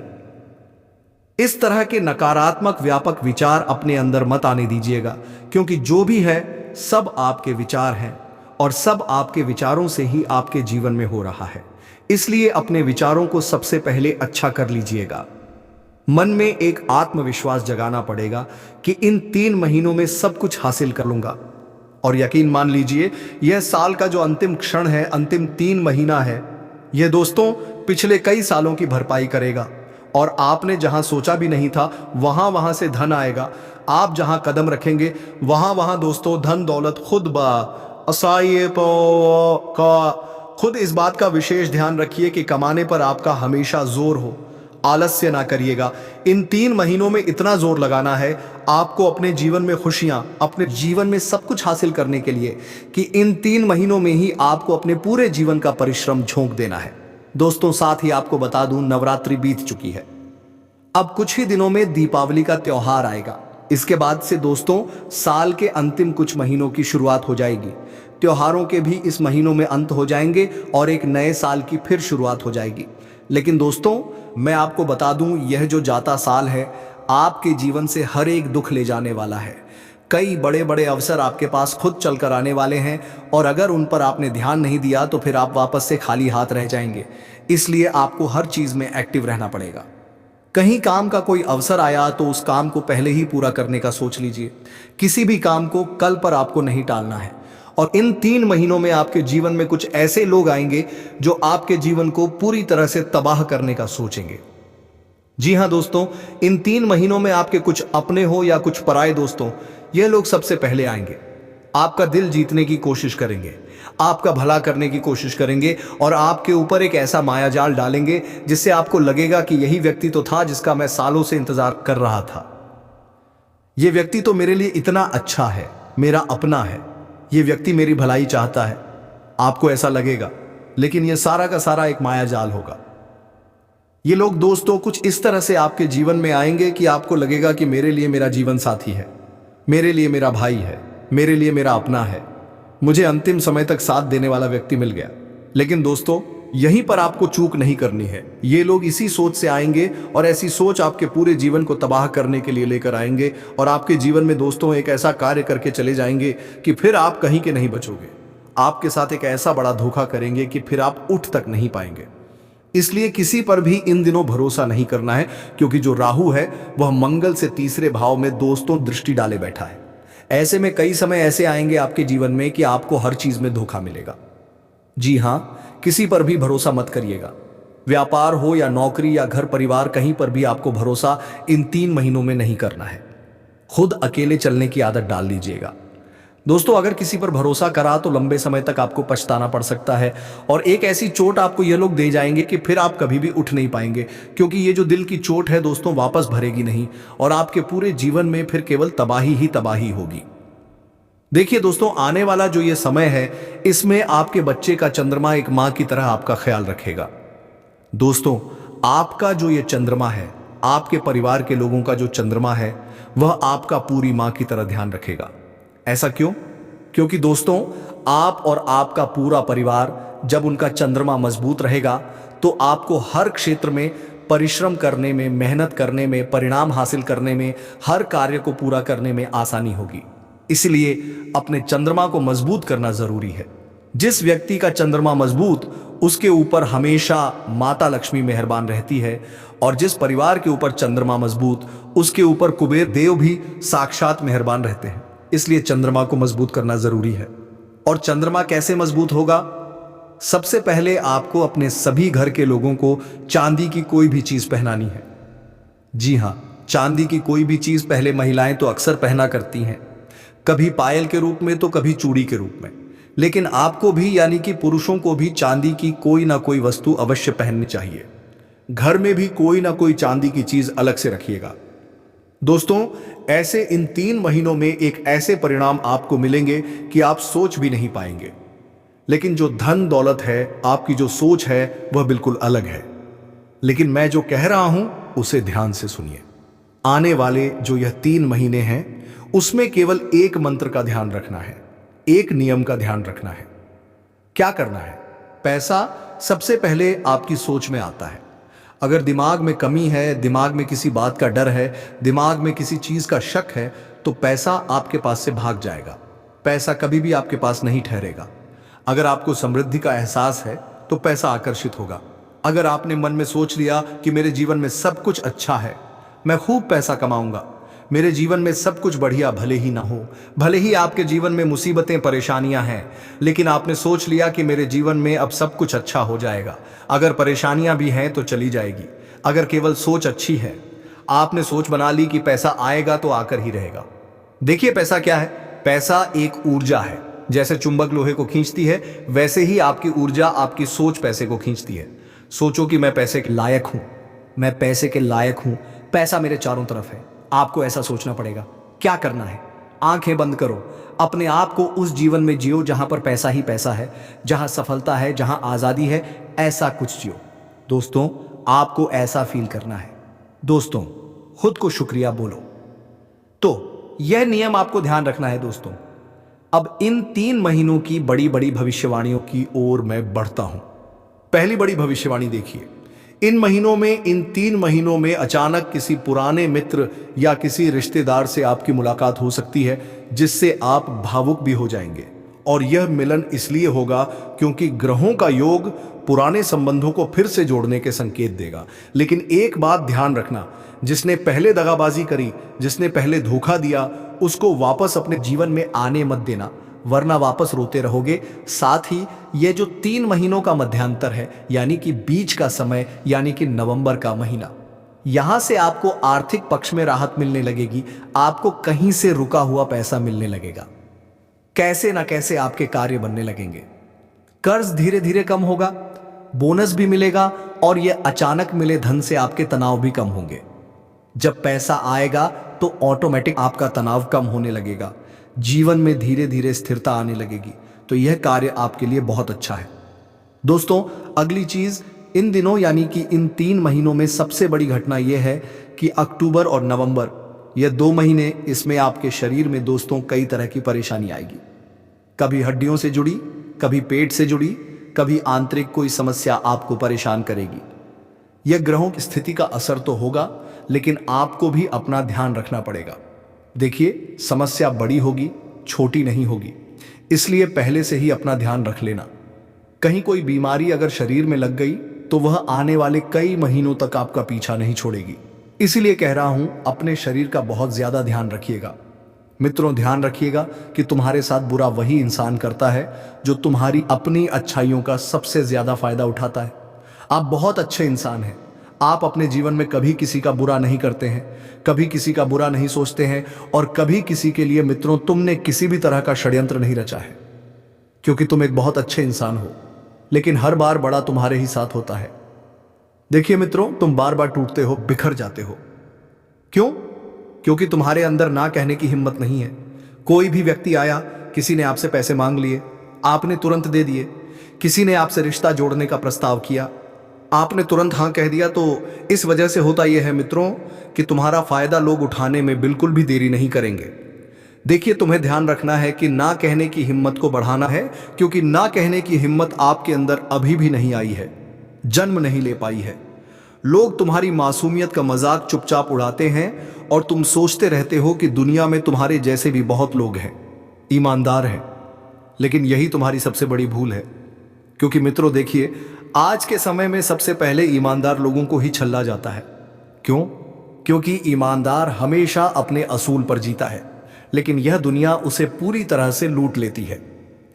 इस तरह के नकारात्मक व्यापक विचार अपने अंदर मत आने दीजिएगा, क्योंकि जो भी है सब आपके विचार हैं और सब आपके विचारों से ही आपके जीवन में हो रहा है। इसलिए अपने विचारों को सबसे पहले अच्छा कर लीजिएगा। मन में एक आत्मविश्वास जगाना पड़ेगा कि इन 3 महीनों में सब कुछ हासिल कर लूंगा। और यकीन मान लीजिए, यह साल का जो अंतिम क्षण है, अंतिम 3 महीना है, यह दोस्तों पिछले कई सालों की भरपाई करेगा। और आपने जहां सोचा भी नहीं था, वहां वहां से धन आएगा। आप जहां कदम रखेंगे, वहां वहां दोस्तों धन दौलत खुद खुद इस बात का विशेष ध्यान रखिए कि कमाने पर आपका हमेशा जोर हो, आलस्य ना करिएगा। इन 3 महीनों में इतना जोर लगाना है आपको अपने जीवन में खुशियां, अपने जीवन में सब कुछ हासिल करने के लिए, कि इन 3 महीनों में ही आपको अपने पूरे जीवन का परिश्रम झोंक देना है। दोस्तों साथ ही आपको बता दूं, नवरात्रि बीत चुकी है। अब कुछ ही दिनों में दीपावली का त्योहार आएगा। इसके बाद से दोस्तों साल के अंतिम कुछ महीनों की शुरुआत हो जाएगी। त्योहारों के भी इस महीनों में अंत हो जाएंगे और एक नए साल की फिर शुरुआत हो जाएगी। लेकिन दोस्तों मैं आपको बता दूं, यह जो जाता साल है आपके जीवन से हर एक दुख ले जाने वाला है। कई बड़े बड़े अवसर आपके पास खुद चलकर आने वाले हैं, और अगर उन पर आपने ध्यान नहीं दिया तो फिर आप वापस से खाली हाथ रह जाएंगे। इसलिए आपको हर चीज में एक्टिव रहना पड़ेगा। कहीं काम का कोई अवसर आया तो उस काम को पहले ही पूरा करने का सोच लीजिए। किसी भी काम को कल पर आपको नहीं टालना है। और इन 3 महीनों में आपके जीवन में कुछ ऐसे लोग आएंगे जो आपके जीवन को पूरी तरह से तबाह करने का सोचेंगे। जी हां दोस्तों, इन 3 महीनों में आपके कुछ अपने हो या कुछ पराये दोस्तों, यह लोग सबसे पहले आएंगे। आपका दिल जीतने की कोशिश करेंगे, आपका भला करने की कोशिश करेंगे, और आपके ऊपर एक ऐसा मायाजाल डालेंगे जिससे आपको लगेगा कि यही व्यक्ति तो था जिसका मैं सालों से इंतजार कर रहा था। यह व्यक्ति तो मेरे लिए इतना अच्छा है, मेरा अपना है, यह व्यक्ति मेरी भलाई चाहता है। आपको ऐसा लगेगा, लेकिन यह सारा का सारा एक मायाजाल होगा। ये लोग दोस्तों कुछ इस तरह से आपके जीवन में आएंगे कि आपको लगेगा कि मेरे लिए मेरा जीवन साथी है, मेरे लिए मेरा भाई है, मेरे लिए मेरा अपना है, मुझे अंतिम समय तक साथ देने वाला व्यक्ति मिल गया। लेकिन दोस्तों यहीं पर आपको चूक नहीं करनी है। ये लोग इसी सोच से आएंगे और ऐसी सोच आपके पूरे जीवन को तबाह करने के लिए लेकर आएंगे, और आपके जीवन में दोस्तों एक ऐसा कार्य करके चले जाएंगे कि फिर आप कहीं के नहीं बचोगे। आपके साथ एक ऐसा बड़ा धोखा करेंगे कि फिर आप उठ तक नहीं पाएंगे। इसलिए किसी पर भी इन दिनों भरोसा नहीं करना है, क्योंकि जो राहु है वह मंगल से तीसरे भाव में दोस्तों दृष्टि डाले बैठा है। ऐसे में कई समय ऐसे आएंगे आपके जीवन में कि आपको हर चीज में धोखा मिलेगा। जी हां, किसी पर भी भरोसा मत करिएगा। व्यापार हो या नौकरी या घर परिवार, कहीं पर भी आपको भरोसा इन 3 महीनों में नहीं करना है। खुद अकेले चलने की आदत डाल लीजिएगा। दोस्तों अगर किसी पर भरोसा करा तो लंबे समय तक आपको पछताना पड़ सकता है, और एक ऐसी चोट आपको ये लोग दे जाएंगे कि फिर आप कभी भी उठ नहीं पाएंगे, क्योंकि ये जो दिल की चोट है दोस्तों वापस भरेगी नहीं, और आपके पूरे जीवन में फिर केवल तबाही ही तबाही होगी। देखिए दोस्तों, आने वाला जो ये समय है इसमें आपके बच्चे का चंद्रमा एक मां की तरह आपका ख्याल रखेगा। दोस्तों आपका जो ये चंद्रमा है, आपके परिवार के लोगों का जो चंद्रमा है, वह आपका पूरी मां की तरह ध्यान रखेगा। ऐसा क्यों? क्योंकि दोस्तों आप और आपका पूरा परिवार जब उनका चंद्रमा मजबूत रहेगा तो आपको हर क्षेत्र में परिश्रम करने में, मेहनत करने में, परिणाम हासिल करने में, हर कार्य को पूरा करने में आसानी होगी। इसलिए अपने चंद्रमा को मजबूत करना जरूरी है। जिस व्यक्ति का चंद्रमा मजबूत, उसके ऊपर हमेशा माता लक्ष्मी मेहरबान रहती है, और जिस परिवार के ऊपर चंद्रमा मजबूत, उसके ऊपर कुबेर देव भी साक्षात मेहरबान रहते हैं। इसलिए चंद्रमा को मजबूत करना जरूरी है। और चंद्रमा कैसे मजबूत होगा? सबसे पहले आपको अपने सभी घर के लोगों को चांदी की कोई भी चीज पहनानी है। जी हां, चांदी की कोई भी चीज पहले महिलाएं तो अक्सर पहना करती हैं, कभी पायल के रूप में तो कभी चूड़ी के रूप में, लेकिन आपको भी यानी कि पुरुषों को भी चांदी की कोई ना कोई वस्तु अवश्य पहननी चाहिए। घर में भी कोई ना कोई चांदी की चीज अलग से रखिएगा। दोस्तों ऐसे इन 3 महीनों में एक ऐसे परिणाम आपको मिलेंगे कि आप सोच भी नहीं पाएंगे। लेकिन जो धन दौलत है, आपकी जो सोच है वह बिल्कुल अलग है। लेकिन मैं जो कह रहा हूं उसे ध्यान से सुनिए। आने वाले जो यह 3 महीने हैं उसमें केवल एक मंत्र का ध्यान रखना है, एक नियम का ध्यान रखना है। क्या करना है? पैसा सबसे पहले आपकी सोच में आता है। अगर दिमाग में कमी है, दिमाग में किसी बात का डर है, दिमाग में किसी चीज का शक है, तो पैसा आपके पास से भाग जाएगा। पैसा कभी भी आपके पास नहीं ठहरेगा। अगर आपको समृद्धि का एहसास है तो पैसा आकर्षित होगा। अगर आपने मन में सोच लिया कि मेरे जीवन में सब कुछ अच्छा है, मैं खूब पैसा कमाऊंगा, मेरे जीवन में सब कुछ बढ़िया भले ही ना हो, भले ही आपके जीवन में मुसीबतें परेशानियां हैं, लेकिन आपने सोच लिया कि मेरे जीवन में अब सब कुछ अच्छा हो जाएगा। अगर परेशानियां भी हैं तो चली जाएगी। अगर केवल सोच अच्छी है, आपने सोच बना ली कि पैसा आएगा तो आकर ही रहेगा। देखिए पैसा क्या है? पैसा एक ऊर्जा है। जैसे चुंबक लोहे को खींचती है, वैसे ही आपकी ऊर्जा, आपकी सोच पैसे को खींचती है। सोचो कि मैं पैसे के लायक हूं, मैं पैसे के लायक हूं, पैसा मेरे चारों तरफ है। आपको ऐसा सोचना पड़ेगा। क्या करना है? आंखें बंद करो, अपने आप को उस जीवन में जियो जहां पर पैसा ही पैसा है, जहां सफलता है, जहां आजादी है। ऐसा कुछ जियो। दोस्तों, आपको ऐसा फील करना है। दोस्तों, खुद को शुक्रिया बोलो। तो यह नियम आपको ध्यान रखना है दोस्तों। अब इन 3 महीनों की बड़ी बड़ी भविष्यवाणियों की ओर मैं बढ़ता हूं। पहली बड़ी भविष्यवाणी देखिए। इन 3 महीनों में अचानक किसी पुराने मित्र या किसी रिश्तेदार से आपकी मुलाकात हो सकती है, जिससे आप भावुक भी हो जाएंगे। और यह मिलन इसलिए होगा क्योंकि ग्रहों का योग पुराने संबंधों को फिर से जोड़ने के संकेत देगा। लेकिन एक बात ध्यान रखना, जिसने पहले दगाबाजी करी, जिसने पहले धोखा दिया, उसको वापस अपने जीवन में आने मत देना, वरना वापस रोते रहोगे। साथ ही ये जो 3 महीनों का मध्यांतर है, यानी कि बीच का समय, यानी कि नवंबर का महीना, यहां से आपको आर्थिक पक्ष में राहत मिलने लगेगी। आपको कहीं से रुका हुआ पैसा मिलने लगेगा। कैसे ना कैसे आपके कार्य बनने लगेंगे। कर्ज धीरे धीरे कम होगा, बोनस भी मिलेगा, और यह अचानक मिले धन से आपके तनाव भी कम होंगे। जब पैसा आएगा तो ऑटोमेटिक आपका तनाव कम होने लगेगा। जीवन में धीरे धीरे स्थिरता आने लगेगी। तो यह कार्य आपके लिए बहुत अच्छा है। दोस्तों, अगली चीज, इन दिनों यानी कि इन 3 महीनों में सबसे बड़ी घटना यह है कि अक्टूबर और नवंबर, यह 2 महीने, इसमें आपके शरीर में दोस्तों कई तरह की परेशानी आएगी। कभी हड्डियों से जुड़ी, कभी पेट से जुड़ी, कभी आंतरिक कोई समस्या आपको परेशान करेगी। यह ग्रहों की स्थिति का असर तो होगा, लेकिन आपको भी अपना ध्यान रखना पड़ेगा। देखिए, समस्या बड़ी होगी, छोटी नहीं होगी, इसलिए पहले से ही अपना ध्यान रख लेना। कहीं कोई बीमारी अगर शरीर में लग गई तो वह आने वाले कई महीनों तक आपका पीछा नहीं छोड़ेगी। इसीलिए कह रहा हूं, अपने शरीर का बहुत ज्यादा ध्यान रखिएगा। मित्रों, ध्यान रखिएगा कि तुम्हारे साथ बुरा वही इंसान करता है जो तुम्हारी अपनी अच्छाइयों का सबसे ज्यादा फायदा उठाता है। आप बहुत अच्छे इंसान हैं। आप अपने जीवन में कभी किसी का बुरा नहीं करते हैं, कभी किसी का बुरा नहीं सोचते हैं, और कभी किसी के लिए मित्रों तुमने किसी भी तरह का षड्यंत्र नहीं रचा है, क्योंकि तुम एक बहुत अच्छे इंसान हो। लेकिन हर बार बड़ा तुम्हारे ही साथ होता है। देखिए मित्रों, तुम बार बार टूटते हो, बिखर जाते हो। क्यों? क्योंकि तुम्हारे अंदर ना कहने की हिम्मत नहीं है। कोई भी व्यक्ति आया, किसी ने आपसे पैसे मांग लिए, आपने तुरंत दे दिए। किसी ने आपसे रिश्ता जोड़ने का प्रस्ताव किया, आपने तुरंत हाँ कह दिया। तो इस वजह से होता यह है मित्रों कि तुम्हारा फायदा लोग उठाने में बिल्कुल भी देरी नहीं करेंगे। देखिए, तुम्हें ध्यान रखना है कि ना कहने की हिम्मत को बढ़ाना है, क्योंकि ना कहने की हिम्मत आपके अंदर अभी भी नहीं आई है, जन्म नहीं ले पाई है। लोग तुम्हारी मासूमियत का मजाक चुपचाप उड़ाते हैं, और तुम सोचते रहते हो कि दुनिया में तुम्हारे जैसे भी बहुत लोग हैं, ईमानदार हैं। लेकिन यही तुम्हारी सबसे बड़ी भूल है। क्योंकि मित्रों देखिए, आज के समय में सबसे पहले ईमानदार लोगों को ही छल्ला जाता है। क्यों? क्योंकि ईमानदार हमेशा अपने असूल पर जीता है, लेकिन यह दुनिया उसे पूरी तरह से लूट लेती है।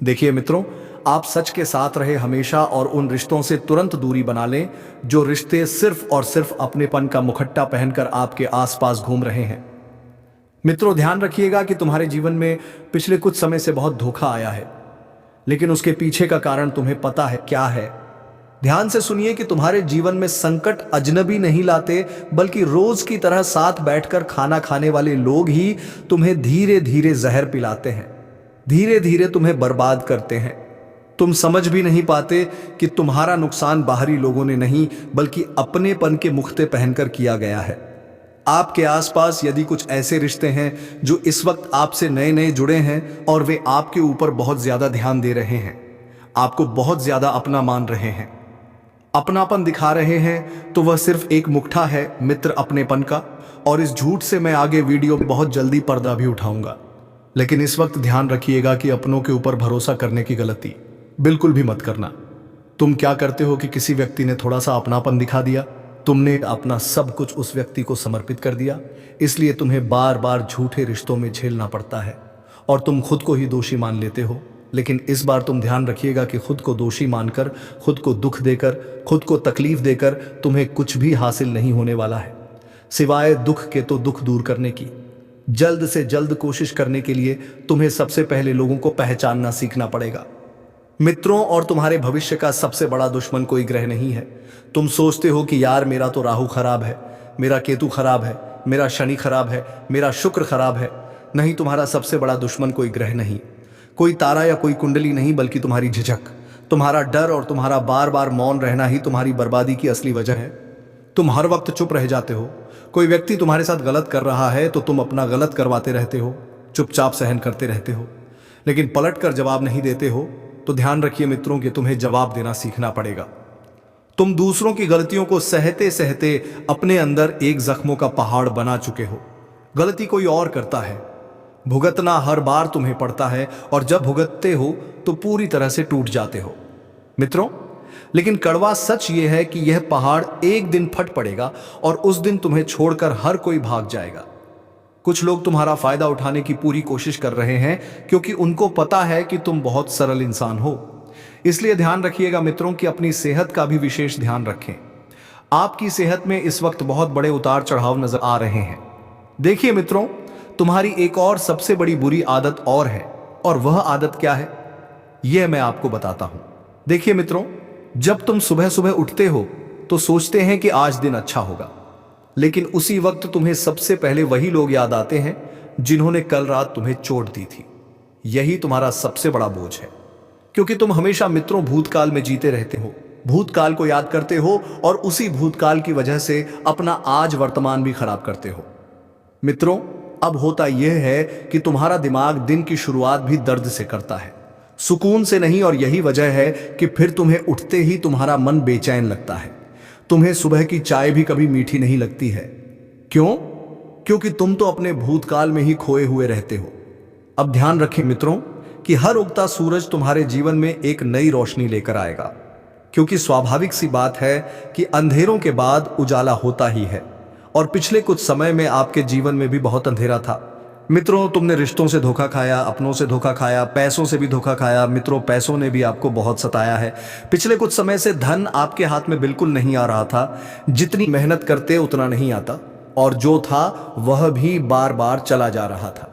देखिए मित्रों, आप सच के साथ रहे हमेशा, और उन रिश्तों से तुरंत दूरी बना लें जो रिश्ते सिर्फ और सिर्फ अपनेपन का मुखट्टा पहनकर आपके आसपास घूम रहे हैं। मित्रों, ध्यान रखिएगा कि तुम्हारे जीवन में पिछले कुछ समय से बहुत धोखा आया है, लेकिन उसके पीछे का कारण तुम्हें पता है क्या है? ध्यान से सुनिए कि तुम्हारे जीवन में संकट अजनबी नहीं लाते, बल्कि रोज की तरह साथ बैठकर खाना खाने वाले लोग ही तुम्हें धीरे धीरे जहर पिलाते हैं, धीरे धीरे तुम्हें बर्बाद करते हैं। तुम समझ भी नहीं पाते कि तुम्हारा नुकसान बाहरी लोगों ने नहीं, बल्कि अपनेपन के मुखते पहनकर किया गया है। आपके आसपास यदि कुछ ऐसे रिश्ते हैं जो इस वक्त आपसे नए नए जुड़े हैं, और वे आपके ऊपर बहुत ज्यादा ध्यान दे रहे हैं, आपको बहुत ज्यादा अपना मान रहे हैं, अपनापन दिखा रहे हैं, तो वह सिर्फ एक मुखड़ा है मित्र अपनेपन का। और इस झूठ से मैं आगे वीडियो में बहुत जल्दी पर्दा भी उठाऊंगा। लेकिन इस वक्त ध्यान रखिएगा कि अपनों के ऊपर भरोसा करने की गलती बिल्कुल भी मत करना। तुम क्या करते हो कि किसी व्यक्ति ने थोड़ा सा अपनापन दिखा दिया, तुमने अपना सब कुछ उस व्यक्ति को समर्पित कर दिया, इसलिए तुम्हें बार बार झूठे रिश्तों में झेलना पड़ता है और तुम खुद को ही दोषी मान लेते हो। लेकिन इस बार तुम ध्यान रखिएगा कि खुद को दोषी मानकर, खुद को दुख देकर, खुद को तकलीफ देकर तुम्हें कुछ भी हासिल नहीं होने वाला है, सिवाय दुख के। तो दुख दूर करने की जल्द से जल्द कोशिश करने के लिए तुम्हें सबसे पहले लोगों को पहचानना सीखना पड़ेगा। मित्रों, और तुम्हारे भविष्य का सबसे बड़ा दुश्मन कोई ग्रह नहीं है। तुम सोचते हो कि यार मेरा तो राहु खराब है, मेरा केतु खराब है, मेरा शनि खराब है, मेरा शुक्र खराब है। नहीं, तुम्हारा सबसे बड़ा दुश्मन कोई ग्रह नहीं, कोई तारा या कोई कुंडली नहीं, बल्कि तुम्हारी झिझक, तुम्हारा डर और तुम्हारा बार बार मौन रहना ही तुम्हारी बर्बादी की असली वजह है। तुम हर वक्त चुप रह जाते हो। कोई व्यक्ति तुम्हारे साथ गलत कर रहा है तो तुम अपना गलत करवाते रहते हो, चुपचाप सहन करते रहते हो, लेकिन पलट कर जवाब नहीं देते हो। तो ध्यान रखिए मित्रों कि तुम्हें जवाब देना सीखना पड़ेगा। तुम दूसरों की गलतियों को सहते सहते अपने अंदर एक जख्मों का पहाड़ बना चुके हो। गलती कोई और करता है, भुगतना हर बार तुम्हें पड़ता है, और जब भुगतते हो तो पूरी तरह से टूट जाते हो मित्रों। लेकिन कड़वा सच यह है कि यह पहाड़ एक दिन फट पड़ेगा और उस दिन तुम्हें छोड़कर हर कोई भाग जाएगा। कुछ लोग तुम्हारा फायदा उठाने की पूरी कोशिश कर रहे हैं क्योंकि उनको पता है कि तुम बहुत सरल इंसान हो। इसलिए ध्यान रखिएगा मित्रों कि अपनी सेहत का भी विशेष ध्यान रखें। आपकी सेहत में इस वक्त बहुत बड़े उतार चढ़ाव नजर आ रहे हैं। देखिए मित्रों, तुम्हारी एक और सबसे बड़ी बुरी आदत और है, और वह आदत क्या है यह मैं आपको बताता हूं। देखिए मित्रों, जब तुम सुबह सुबह उठते हो तो सोचते हैं कि आज दिन अच्छा होगा, लेकिन उसी वक्त तुम्हें सबसे पहले वही लोग याद आते हैं जिन्होंने कल रात तुम्हें चोट दी थी। यही तुम्हारा सबसे बड़ा बोझ है, क्योंकि तुम हमेशा मित्रों भूतकाल में जीते रहते हो, भूतकाल को याद करते हो और उसी भूतकाल की वजह से अपना आज वर्तमान भी खराब करते हो। मित्रों, अब होता यह है कि तुम्हारा दिमाग दिन की शुरुआत भी दर्द से करता है, सुकून से नहीं, और यही वजह है कि फिर तुम्हें उठते ही तुम्हारा मन बेचैन लगता है। तुम्हें सुबह की चाय भी कभी मीठी नहीं लगती है। क्यों? क्योंकि तुम तो अपने भूतकाल में ही खोए हुए रहते हो। अब ध्यान रखें मित्रों कि हर उगता सूरज तुम्हारे जीवन में एक नई रोशनी लेकर आएगा, क्योंकि स्वाभाविक सी बात है कि अंधेरों के बाद उजाला होता ही है। और पिछले कुछ समय में आपके जीवन में भी बहुत अंधेरा था मित्रों। तुमने रिश्तों से धोखा खाया, अपनों से धोखा खाया, पैसों से भी धोखा खाया। मित्रों, पैसों ने भी आपको बहुत सताया है। पिछले कुछ समय से धन आपके हाथ में बिल्कुल नहीं आ रहा था, जितनी मेहनत करते उतना नहीं आता, और जो था वह भी बार बार चला जा रहा था।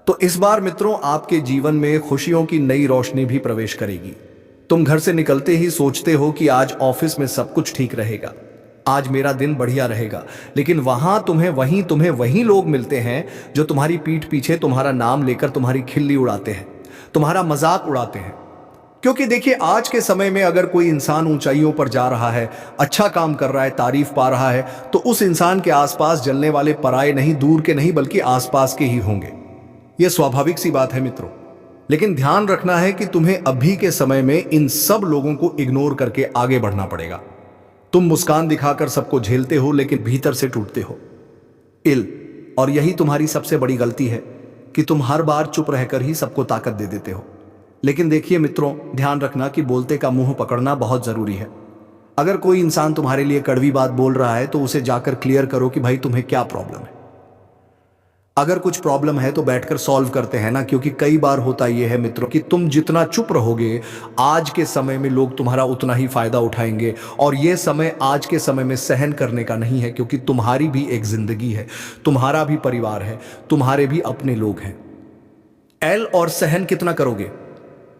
तो इस बार मित्रों आपके जीवन में खुशियों की नई रोशनी भी प्रवेश करेगी। तुम घर से निकलते ही सोचते हो कि आज ऑफिस में सब कुछ ठीक रहेगा, आज मेरा दिन बढ़िया रहेगा, लेकिन वहां तुम्हें वही लोग मिलते हैं जो तुम्हारी पीठ पीछे तुम्हारा नाम लेकर तुम्हारी खिल्ली उड़ाते हैं, तुम्हारा मजाक उड़ाते हैं। क्योंकि देखिए, आज के समय में अगर कोई इंसान ऊंचाइयों पर जा रहा है, अच्छा काम कर रहा है, तारीफ पा रहा है, तो उस इंसान के आसपास जलने वाले पराये नहीं, दूर के नहीं, बल्कि आसपास के ही होंगे। यह स्वाभाविक सी बात है मित्रों। लेकिन ध्यान रखना है कि तुम्हें अभी के समय में इन सब लोगों को इग्नोर करके आगे बढ़ना पड़ेगा। तुम मुस्कान दिखाकर सबको झेलते हो, लेकिन भीतर से टूटते हो। और यही तुम्हारी सबसे बड़ी गलती है कि तुम हर बार चुप रहकर ही सबको ताकत दे देते हो। लेकिन देखिए मित्रों, ध्यान रखना कि बोलते का मुंह पकड़ना बहुत जरूरी है। अगर कोई इंसान तुम्हारे लिए कड़वी बात बोल रहा है तो उसे जाकर क्लियर करो कि भाई तुम्हें क्या प्रॉब्लम है। अगर कुछ प्रॉब्लम है तो बैठकर सॉल्व करते हैं ना, क्योंकि कई बार होता यह है मित्रों कि तुम जितना चुप रहोगे आज के समय में लोग तुम्हारा उतना ही फायदा उठाएंगे। और यह समय आज के समय में सहन करने का नहीं है, क्योंकि तुम्हारी भी एक जिंदगी है, तुम्हारा भी परिवार है, तुम्हारे भी अपने लोग हैं। और सहन कितना करोगे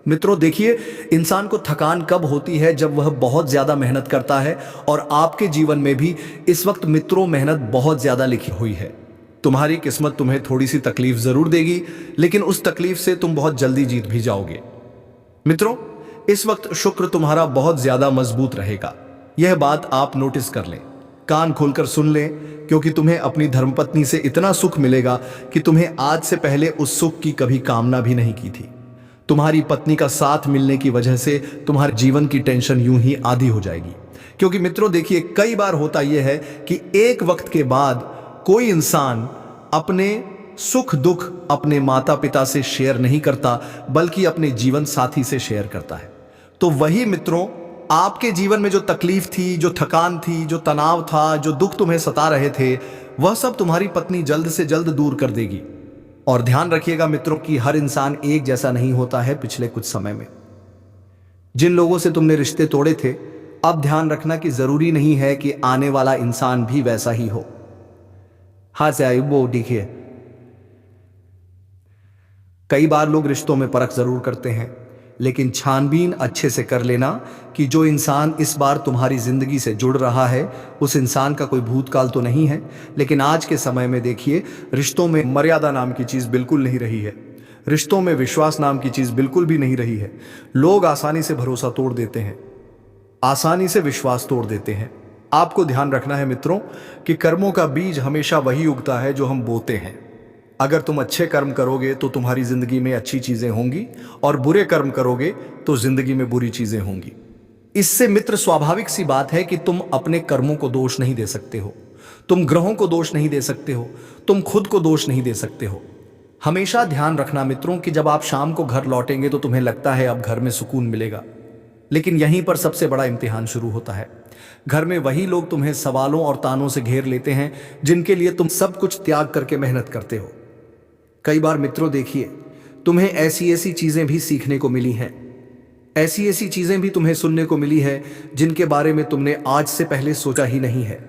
मित्रों? देखिए, इंसान को थकान कब होती है? जब वह बहुत ज्यादा मेहनत करता है। और आपके जीवन में भी इस वक्त मित्रों मेहनत बहुत ज्यादा लिखी हुई है। तुम्हारी किस्मत तुम्हें थोड़ी सी तकलीफ जरूर देगी, लेकिन उस तकलीफ से तुम बहुत जल्दी जीत भी जाओगे। मित्रों, इस वक्त शुक्र तुम्हारा बहुत ज्यादा मजबूत रहेगा। यह बात आप नोटिस कर लें, कान खोलकर सुन लें, क्योंकि तुम्हें अपनी धर्मपत्नी से इतना सुख मिलेगा कि तुम्हें आज से पहले उस सुख की कभी कामना भी नहीं की थी। तुम्हारी पत्नी का साथ मिलने की वजह से तुम्हारे जीवन की टेंशन यूं ही आधी हो जाएगी। क्योंकि मित्रों देखिए, कई बार होता यह है कि एक वक्त के बाद कोई इंसान अपने सुख दुख अपने माता पिता से शेयर नहीं करता, बल्कि अपने जीवन साथी से शेयर करता है। तो वही मित्रों आपके जीवन में जो तकलीफ थी, जो थकान थी, जो तनाव था, जो दुख तुम्हें सता रहे थे, वह सब तुम्हारी पत्नी जल्द से जल्द दूर कर देगी। और ध्यान रखिएगा मित्रों कि हर इंसान एक जैसा नहीं होता है। पिछले कुछ समय में जिन लोगों से तुमने रिश्ते तोड़े थे, अब ध्यान रखना कि जरूरी नहीं है कि आने वाला इंसान भी वैसा ही हो। हाथ से आयु वो देखिए, कई बार लोग रिश्तों में परख जरूर करते हैं, लेकिन छानबीन अच्छे से कर लेना कि जो इंसान इस बार तुम्हारी जिंदगी से जुड़ रहा है उस इंसान का कोई भूतकाल तो नहीं है। लेकिन आज के समय में देखिए, रिश्तों में मर्यादा नाम की चीज बिल्कुल नहीं रही है। रिश्तों में विश्वास नाम की चीज बिल्कुल भी नहीं रही है। लोग आसानी से भरोसा तोड़ देते हैं, आसानी से विश्वास तोड़ देते हैं। आपको ध्यान रखना है मित्रों कि कर्मों का बीज हमेशा वही उगता है जो हम बोते हैं। अगर तुम अच्छे कर्म करोगे तो तुम्हारी जिंदगी में अच्छी चीजें होंगी, और बुरे कर्म करोगे तो जिंदगी में बुरी चीजें होंगी। इससे मित्र स्वाभाविक सी बात है कि तुम अपने कर्मों को दोष नहीं दे सकते हो, तुम ग्रहों को दोष नहीं दे सकते हो, तुम खुद को दोष नहीं दे सकते हो। हमेशा ध्यान रखना मित्रों कि जब आप शाम को घर लौटेंगे तो तुम्हें लगता है अब घर में सुकून मिलेगा, लेकिन यहीं पर सबसे बड़ा इम्तिहान शुरू होता है। घर में वही लोग तुम्हें सवालों और तानों से घेर लेते हैं जिनके लिए तुम सब कुछ त्याग करके मेहनत करते हो। कई बार मित्रों देखिए, तुम्हें ऐसी ऐसी चीजें भी सीखने को मिली हैं, ऐसी ऐसी चीजें भी तुम्हें सुनने को मिली है जिनके बारे में तुमने आज से पहले सोचा ही नहीं है।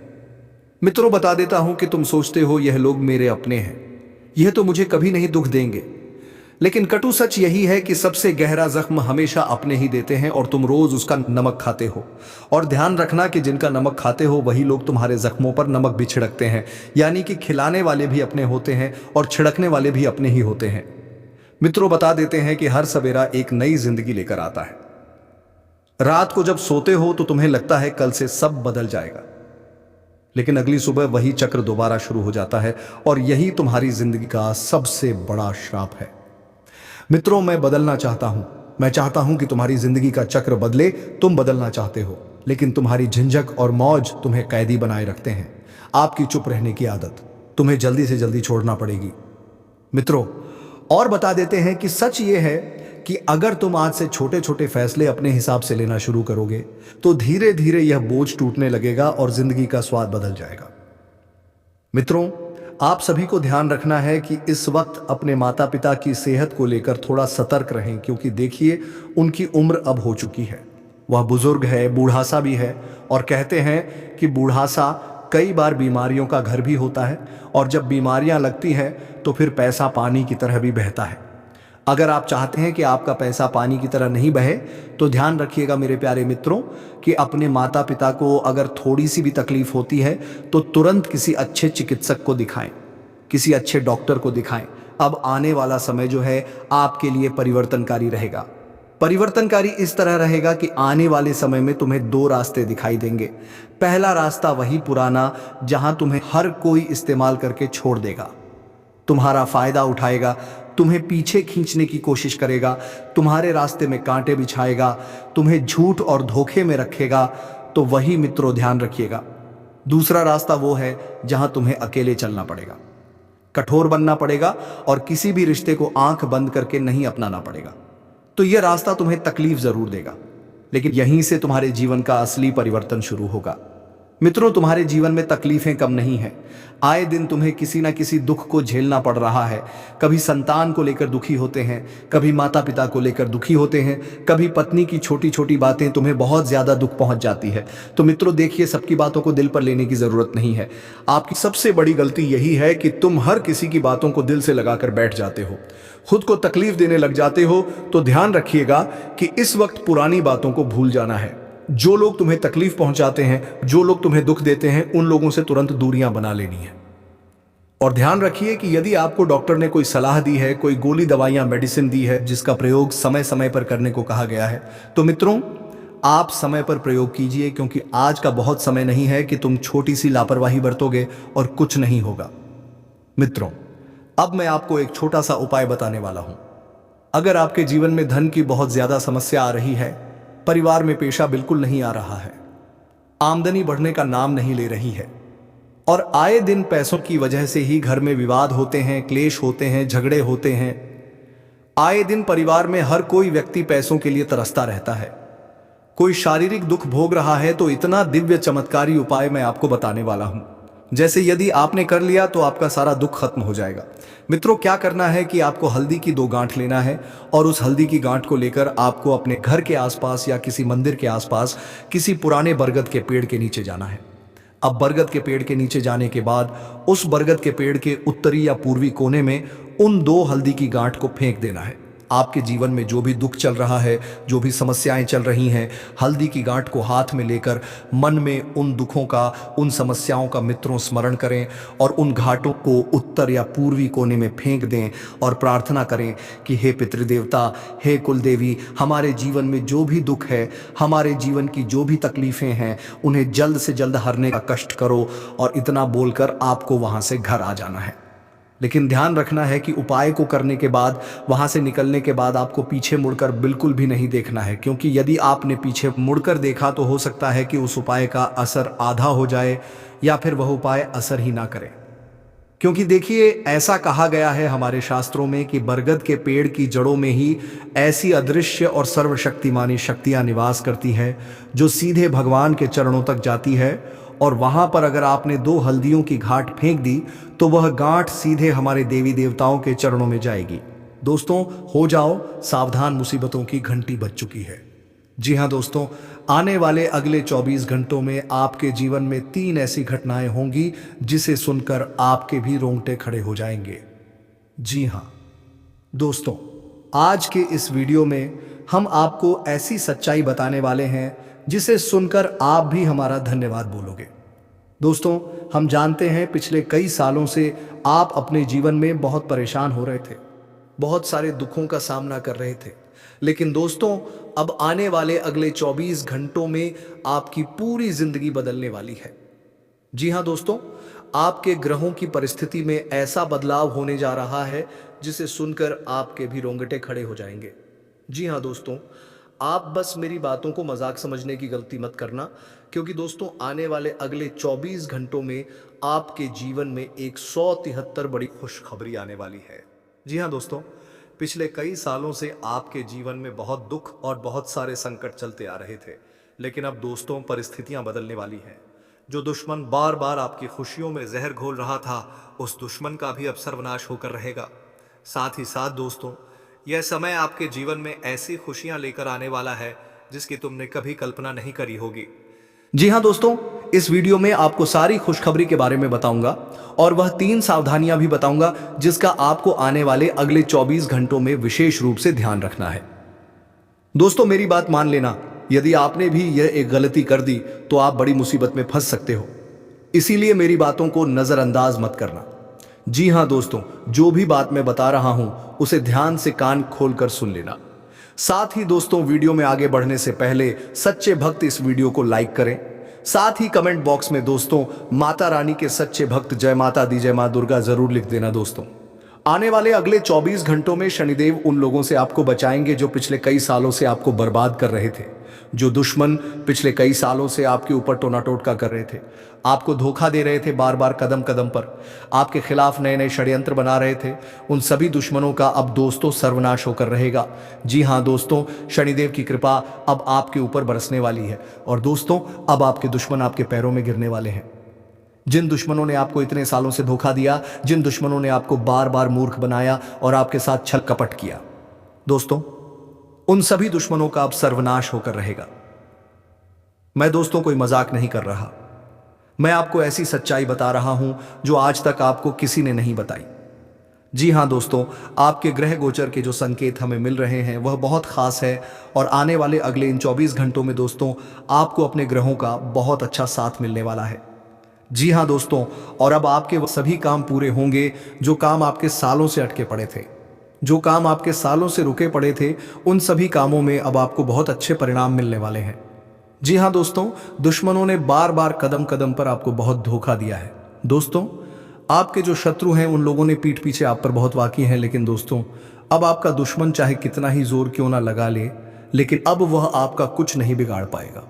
मित्रों बता देता हूं कि तुम सोचते हो यह लोग मेरे अपने हैं, यह तो मुझे कभी नहीं दुख देंगे, लेकिन कटु सच यही है कि सबसे गहरा जख्म हमेशा अपने ही देते हैं और तुम रोज उसका नमक खाते हो। और ध्यान रखना कि जिनका नमक खाते हो वही लोग तुम्हारे जख्मों पर नमक भी छिड़कते हैं, यानी कि खिलाने वाले भी अपने होते हैं और छिड़कने वाले भी अपने ही होते हैं। मित्रों बता देते हैं कि हर सवेरा एक नई जिंदगी लेकर आता है। रात को जब सोते हो तो तुम्हें लगता है कल से सब बदल जाएगा, लेकिन अगली सुबह वही चक्र दोबारा शुरू हो जाता है, और यही तुम्हारी जिंदगी का सबसे बड़ा श्राप है। मित्रों मैं बदलना चाहता हूं, मैं चाहता हूं कि तुम्हारी जिंदगी का चक्र बदले। तुम बदलना चाहते हो, लेकिन तुम्हारी झंझक और मौज तुम्हें कैदी बनाए रखते हैं। आपकी चुप रहने की आदत तुम्हें जल्दी से जल्दी छोड़ना पड़ेगी। मित्रों और बता देते हैं कि सच ये है कि अगर तुम आज से छोटे छोटे फैसले अपने हिसाब से लेना शुरू करोगे तो धीरे धीरे यह बोझ टूटने लगेगा और जिंदगी का स्वाद बदल जाएगा। मित्रों आप सभी को ध्यान रखना है कि इस वक्त अपने माता पिता की सेहत को लेकर थोड़ा सतर्क रहें, क्योंकि देखिए उनकी उम्र अब हो चुकी है, वह बुजुर्ग है, बूढ़ासा भी है, और कहते हैं कि बूढ़ासा कई बार बीमारियों का घर भी होता है, और जब बीमारियां लगती है तो फिर पैसा पानी की तरह भी बहता है। अगर आप चाहते हैं कि आपका पैसा पानी की तरह नहीं बहे तो ध्यान रखिएगा मेरे प्यारे मित्रों कि अपने माता पिता को अगर थोड़ी सी भी तकलीफ होती है तो तुरंत किसी अच्छे चिकित्सक को दिखाएं, किसी अच्छे डॉक्टर को दिखाएं। अब आने वाला समय जो है आपके लिए परिवर्तनकारी रहेगा। परिवर्तनकारी इस तरह रहेगा कि आने वाले समय में तुम्हें दो रास्ते दिखाई देंगे। पहला रास्ता वही पुराना जहां तुम्हें हर कोई इस्तेमाल करके छोड़ देगा, तुम्हारा फायदा उठाएगा, तुम्हें पीछे खींचने की कोशिश करेगा, तुम्हारे रास्ते में कांटे बिछाएगा, तुम्हें झूठ और धोखे में रखेगा। तो वही मित्रों ध्यान रखिएगा। दूसरा रास्ता वो है जहां तुम्हें अकेले चलना पड़ेगा, कठोर बनना पड़ेगा और किसी भी रिश्ते को आंख बंद करके नहीं अपनाना पड़ेगा। तो यह रास्ता तुम्हें तकलीफ जरूर देगा, लेकिन यहीं से तुम्हारे जीवन का असली परिवर्तन शुरू होगा। मित्रों तुम्हारे जीवन में तकलीफें कम नहीं हैं, आए दिन तुम्हें किसी ना किसी दुख को झेलना पड़ रहा है। कभी संतान को लेकर दुखी होते हैं, कभी माता पिता को लेकर दुखी होते हैं, कभी पत्नी की छोटी छोटी बातें तुम्हें बहुत ज्यादा दुख पहुंच जाती है। तो मित्रों देखिए, सबकी बातों को दिल पर लेने की जरूरत नहीं है। आपकी सबसे बड़ी गलती यही है कि तुम हर किसी की बातों को दिल से लगाकर बैठ जाते हो, खुद को तकलीफ देने लग जाते हो। तो ध्यान रखिएगा कि इस वक्त पुरानी बातों को भूल जाना है। जो लोग तुम्हें तकलीफ पहुंचाते हैं, जो लोग तुम्हें दुख देते हैं, उन लोगों से तुरंत दूरियां बना लेनी है। और ध्यान रखिए कि यदि आपको डॉक्टर ने कोई सलाह दी है, कोई गोली दवाइयां मेडिसिन दी है जिसका प्रयोग समय समय पर करने को कहा गया है, तो मित्रों आप समय पर प्रयोग कीजिए, क्योंकि आज का बहुत समय नहीं है कि तुम छोटी सी लापरवाही बरतोगे और कुछ नहीं होगा। मित्रों अब मैं आपको एक छोटा सा उपाय बताने वाला हूं। अगर आपके जीवन में धन की बहुत ज्यादा समस्या आ रही है, परिवार में पेशा बिल्कुल नहीं आ रहा है, आमदनी बढ़ने का नाम नहीं ले रही है, और आए दिन पैसों की वजह से ही घर में विवाद होते हैं, क्लेश होते हैं, झगड़े होते हैं, आए दिन परिवार में हर कोई व्यक्ति पैसों के लिए तरसता रहता है, कोई शारीरिक दुख भोग रहा है तो इतना दिव्य चमत्कारी उपाय मैं आपको बताने वाला हूं, जैसे यदि आपने कर लिया तो आपका सारा दुख खत्म हो जाएगा। मित्रों, क्या करना है कि आपको हल्दी की 2 गांठ लेना है और उस हल्दी की गांठ को लेकर आपको अपने घर के आसपास या किसी मंदिर के आसपास किसी पुराने बरगद के पेड़ के नीचे जाना है। अब बरगद के पेड़ के नीचे जाने के बाद उस बरगद के पेड़ के उत्तरी या पूर्वी कोने में उन 2 हल्दी की गांठ को फेंक देना है। आपके जीवन में जो भी दुख चल रहा है, जो भी समस्याएं चल रही हैं, हल्दी की गांठ को हाथ में लेकर मन में उन दुखों का, उन समस्याओं का मित्रों स्मरण करें और उन घाटों को उत्तर या पूर्वी कोने में फेंक दें और प्रार्थना करें कि हे पितृदेवता, हे कुलदेवी, हमारे जीवन में जो भी दुख है, हमारे जीवन की जो भी तकलीफें हैं, उन्हें जल्द से जल्द हरने का कष्ट करो। और इतना बोलकर आपको वहां से घर आ जाना है। लेकिन ध्यान रखना है कि उपाय को करने के बाद, वहां से निकलने के बाद आपको पीछे मुड़कर बिल्कुल भी नहीं देखना है, क्योंकि यदि आपने पीछे मुड़कर देखा तो हो सकता है कि उस उपाय का असर आधा हो जाए या फिर वह उपाय असर ही ना करे। क्योंकि देखिए, ऐसा कहा गया है हमारे शास्त्रों में कि बरगद के पेड़ की जड़ों में ही ऐसी अदृश्य और सर्वशक्तिमानी शक्तियां निवास करती है जो सीधे भगवान के चरणों तक जाती है। और वहां पर अगर आपने 2 हल्दियों की गांठ फेंक दी तो वह गांठ सीधे हमारे देवी देवताओं के चरणों में जाएगी। दोस्तों, हो जाओ सावधान, मुसीबतों की घंटी बज चुकी है। जी हां दोस्तों, आने वाले अगले 24 घंटों में आपके जीवन में 3 ऐसी घटनाएं होंगी जिसे सुनकर आपके भी रोंगटे खड़े हो जाएंगे। जी हां दोस्तों, आज के इस वीडियो में हम आपको ऐसी सच्चाई बताने वाले हैं जिसे सुनकर आप भी हमारा धन्यवाद बोलोगे। दोस्तों, हम जानते हैं पिछले कई सालों से आप अपने जीवन में बहुत परेशान हो रहे थे, बहुत सारे दुखों का सामना कर रहे थे। लेकिन दोस्तों, अब आने वाले अगले 24 घंटों में आपकी पूरी जिंदगी बदलने वाली है। जी हां दोस्तों, आपके ग्रहों की परिस्थिति में ऐसा बदलाव होने जा रहा है जिसे सुनकर आपके भी रोंगटे खड़े हो जाएंगे। जी हां दोस्तों, आप बस मेरी बातों को मजाक समझने की गलती मत करना, क्योंकि दोस्तों आने वाले अगले 24 घंटों में आपके जीवन में 173 बड़ी खुशखबरी आने वाली है। जी हाँ दोस्तों, पिछले कई सालों से आपके जीवन में बहुत दुख और बहुत सारे संकट चलते आ रहे थे, लेकिन अब दोस्तों परिस्थितियां बदलने वाली हैं। जो दुश्मन बार बार आपकी खुशियों में जहर घोल रहा था, उस दुश्मन का भी अब सर्वनाश होकर रहेगा। साथ ही साथ दोस्तों, यह समय आपके जीवन में ऐसी खुशियां लेकर आने वाला है जिसकी तुमने कभी कल्पना नहीं करी होगी। जी हां दोस्तों, इस वीडियो में आपको सारी खुशखबरी के बारे में बताऊंगा और वह 3 सावधानियां भी बताऊंगा जिसका आपको आने वाले अगले 24 घंटों में विशेष रूप से ध्यान रखना है। दोस्तों, मेरी बात मान लेना, यदि आपने भी यह एक गलती कर दी तो आप बड़ी मुसीबत में फंस सकते हो। इसीलिए मेरी बातों को नजरअंदाज मत करना। जी हां दोस्तों, जो भी बात मैं बता रहा हूं उसे ध्यान से कान खोलकर सुन लेना। साथ ही दोस्तों, वीडियो में आगे बढ़ने से पहले सच्चे भक्त इस वीडियो को लाइक करें। साथ ही कमेंट बॉक्स में दोस्तों माता रानी के सच्चे भक्त जय माता दी, जय मां दुर्गा जरूर लिख देना। दोस्तों, आने वाले अगले 24 घंटों में शनिदेव उन लोगों से आपको बचाएंगे जो पिछले कई सालों से आपको बर्बाद कर रहे थे, जो दुश्मन पिछले कई सालों से आपके ऊपर टोना टोटका कर रहे थे, आपको धोखा दे रहे थे, बार बार कदम कदम पर आपके खिलाफ नए नए षड्यंत्र बना रहे थे। उन सभी दुश्मनों का अब दोस्तों सर्वनाश होकर रहेगा। जी हां दोस्तों, शनिदेव की कृपा अब आपके ऊपर बरसने वाली है और दोस्तों अब आपके दुश्मन आपके पैरों में गिरने वाले हैं। जिन दुश्मनों ने आपको इतने सालों से धोखा दिया, जिन दुश्मनों ने आपको बार बार मूर्ख बनाया और आपके साथ छल कपट किया, दोस्तों उन सभी दुश्मनों का अब सर्वनाश होकर रहेगा। मैं दोस्तों कोई मजाक नहीं कर रहा, मैं आपको ऐसी सच्चाई बता रहा हूं जो आज तक आपको किसी ने नहीं बताई। जी हां दोस्तों, आपके ग्रह गोचर के जो संकेत हमें मिल रहे हैं वह बहुत खास है और आने वाले अगले इन 24 घंटों में दोस्तों आपको अपने ग्रहों का बहुत अच्छा साथ मिलने वाला है। जी हां दोस्तों, और अब आपके वो सभी काम पूरे होंगे जो काम आपके सालों से अटके पड़े थे, जो काम आपके सालों से रुके पड़े थे, उन सभी कामों में अब आपको बहुत अच्छे परिणाम मिलने वाले हैं। जी हां दोस्तों, दुश्मनों ने बार बार कदम कदम पर आपको बहुत धोखा दिया है। दोस्तों, आपके जो शत्रु हैं उन लोगों ने पीठ पीछे आप पर बहुत वाकी हैं, लेकिन दोस्तों अब आपका दुश्मन चाहे कितना ही जोर क्यों ना लगा ले, लेकिन अब वह आपका कुछ नहीं बिगाड़ पाएगा।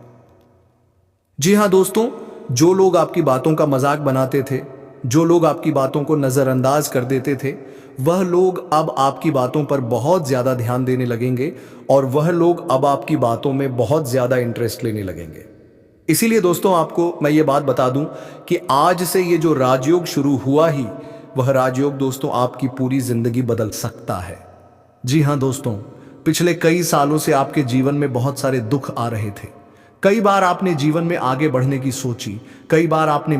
जी हां दोस्तों, जो लोग आपकी बातों का मजाक बनाते थे, जो लोग आपकी बातों को नजरअंदाज कर देते थे, वह लोग अब आपकी बातों पर बहुत ज्यादा ध्यान देने लगेंगे और वह लोग अब आपकी बातों में बहुत ज्यादा इंटरेस्ट लेने लगेंगे। इसीलिए दोस्तों आपको मैं ये बात बता दूं कि आज से ये जो राजयोग शुरू हुआ ही, वह राजयोग दोस्तों आपकी पूरी जिंदगी बदल सकता है। जी हाँ दोस्तों, पिछले कई सालों से आपके जीवन में बहुत सारे दुख आ रहे थे। कई बार आपने जीवन में आगे बढ़ने की सोची, कई बार आपने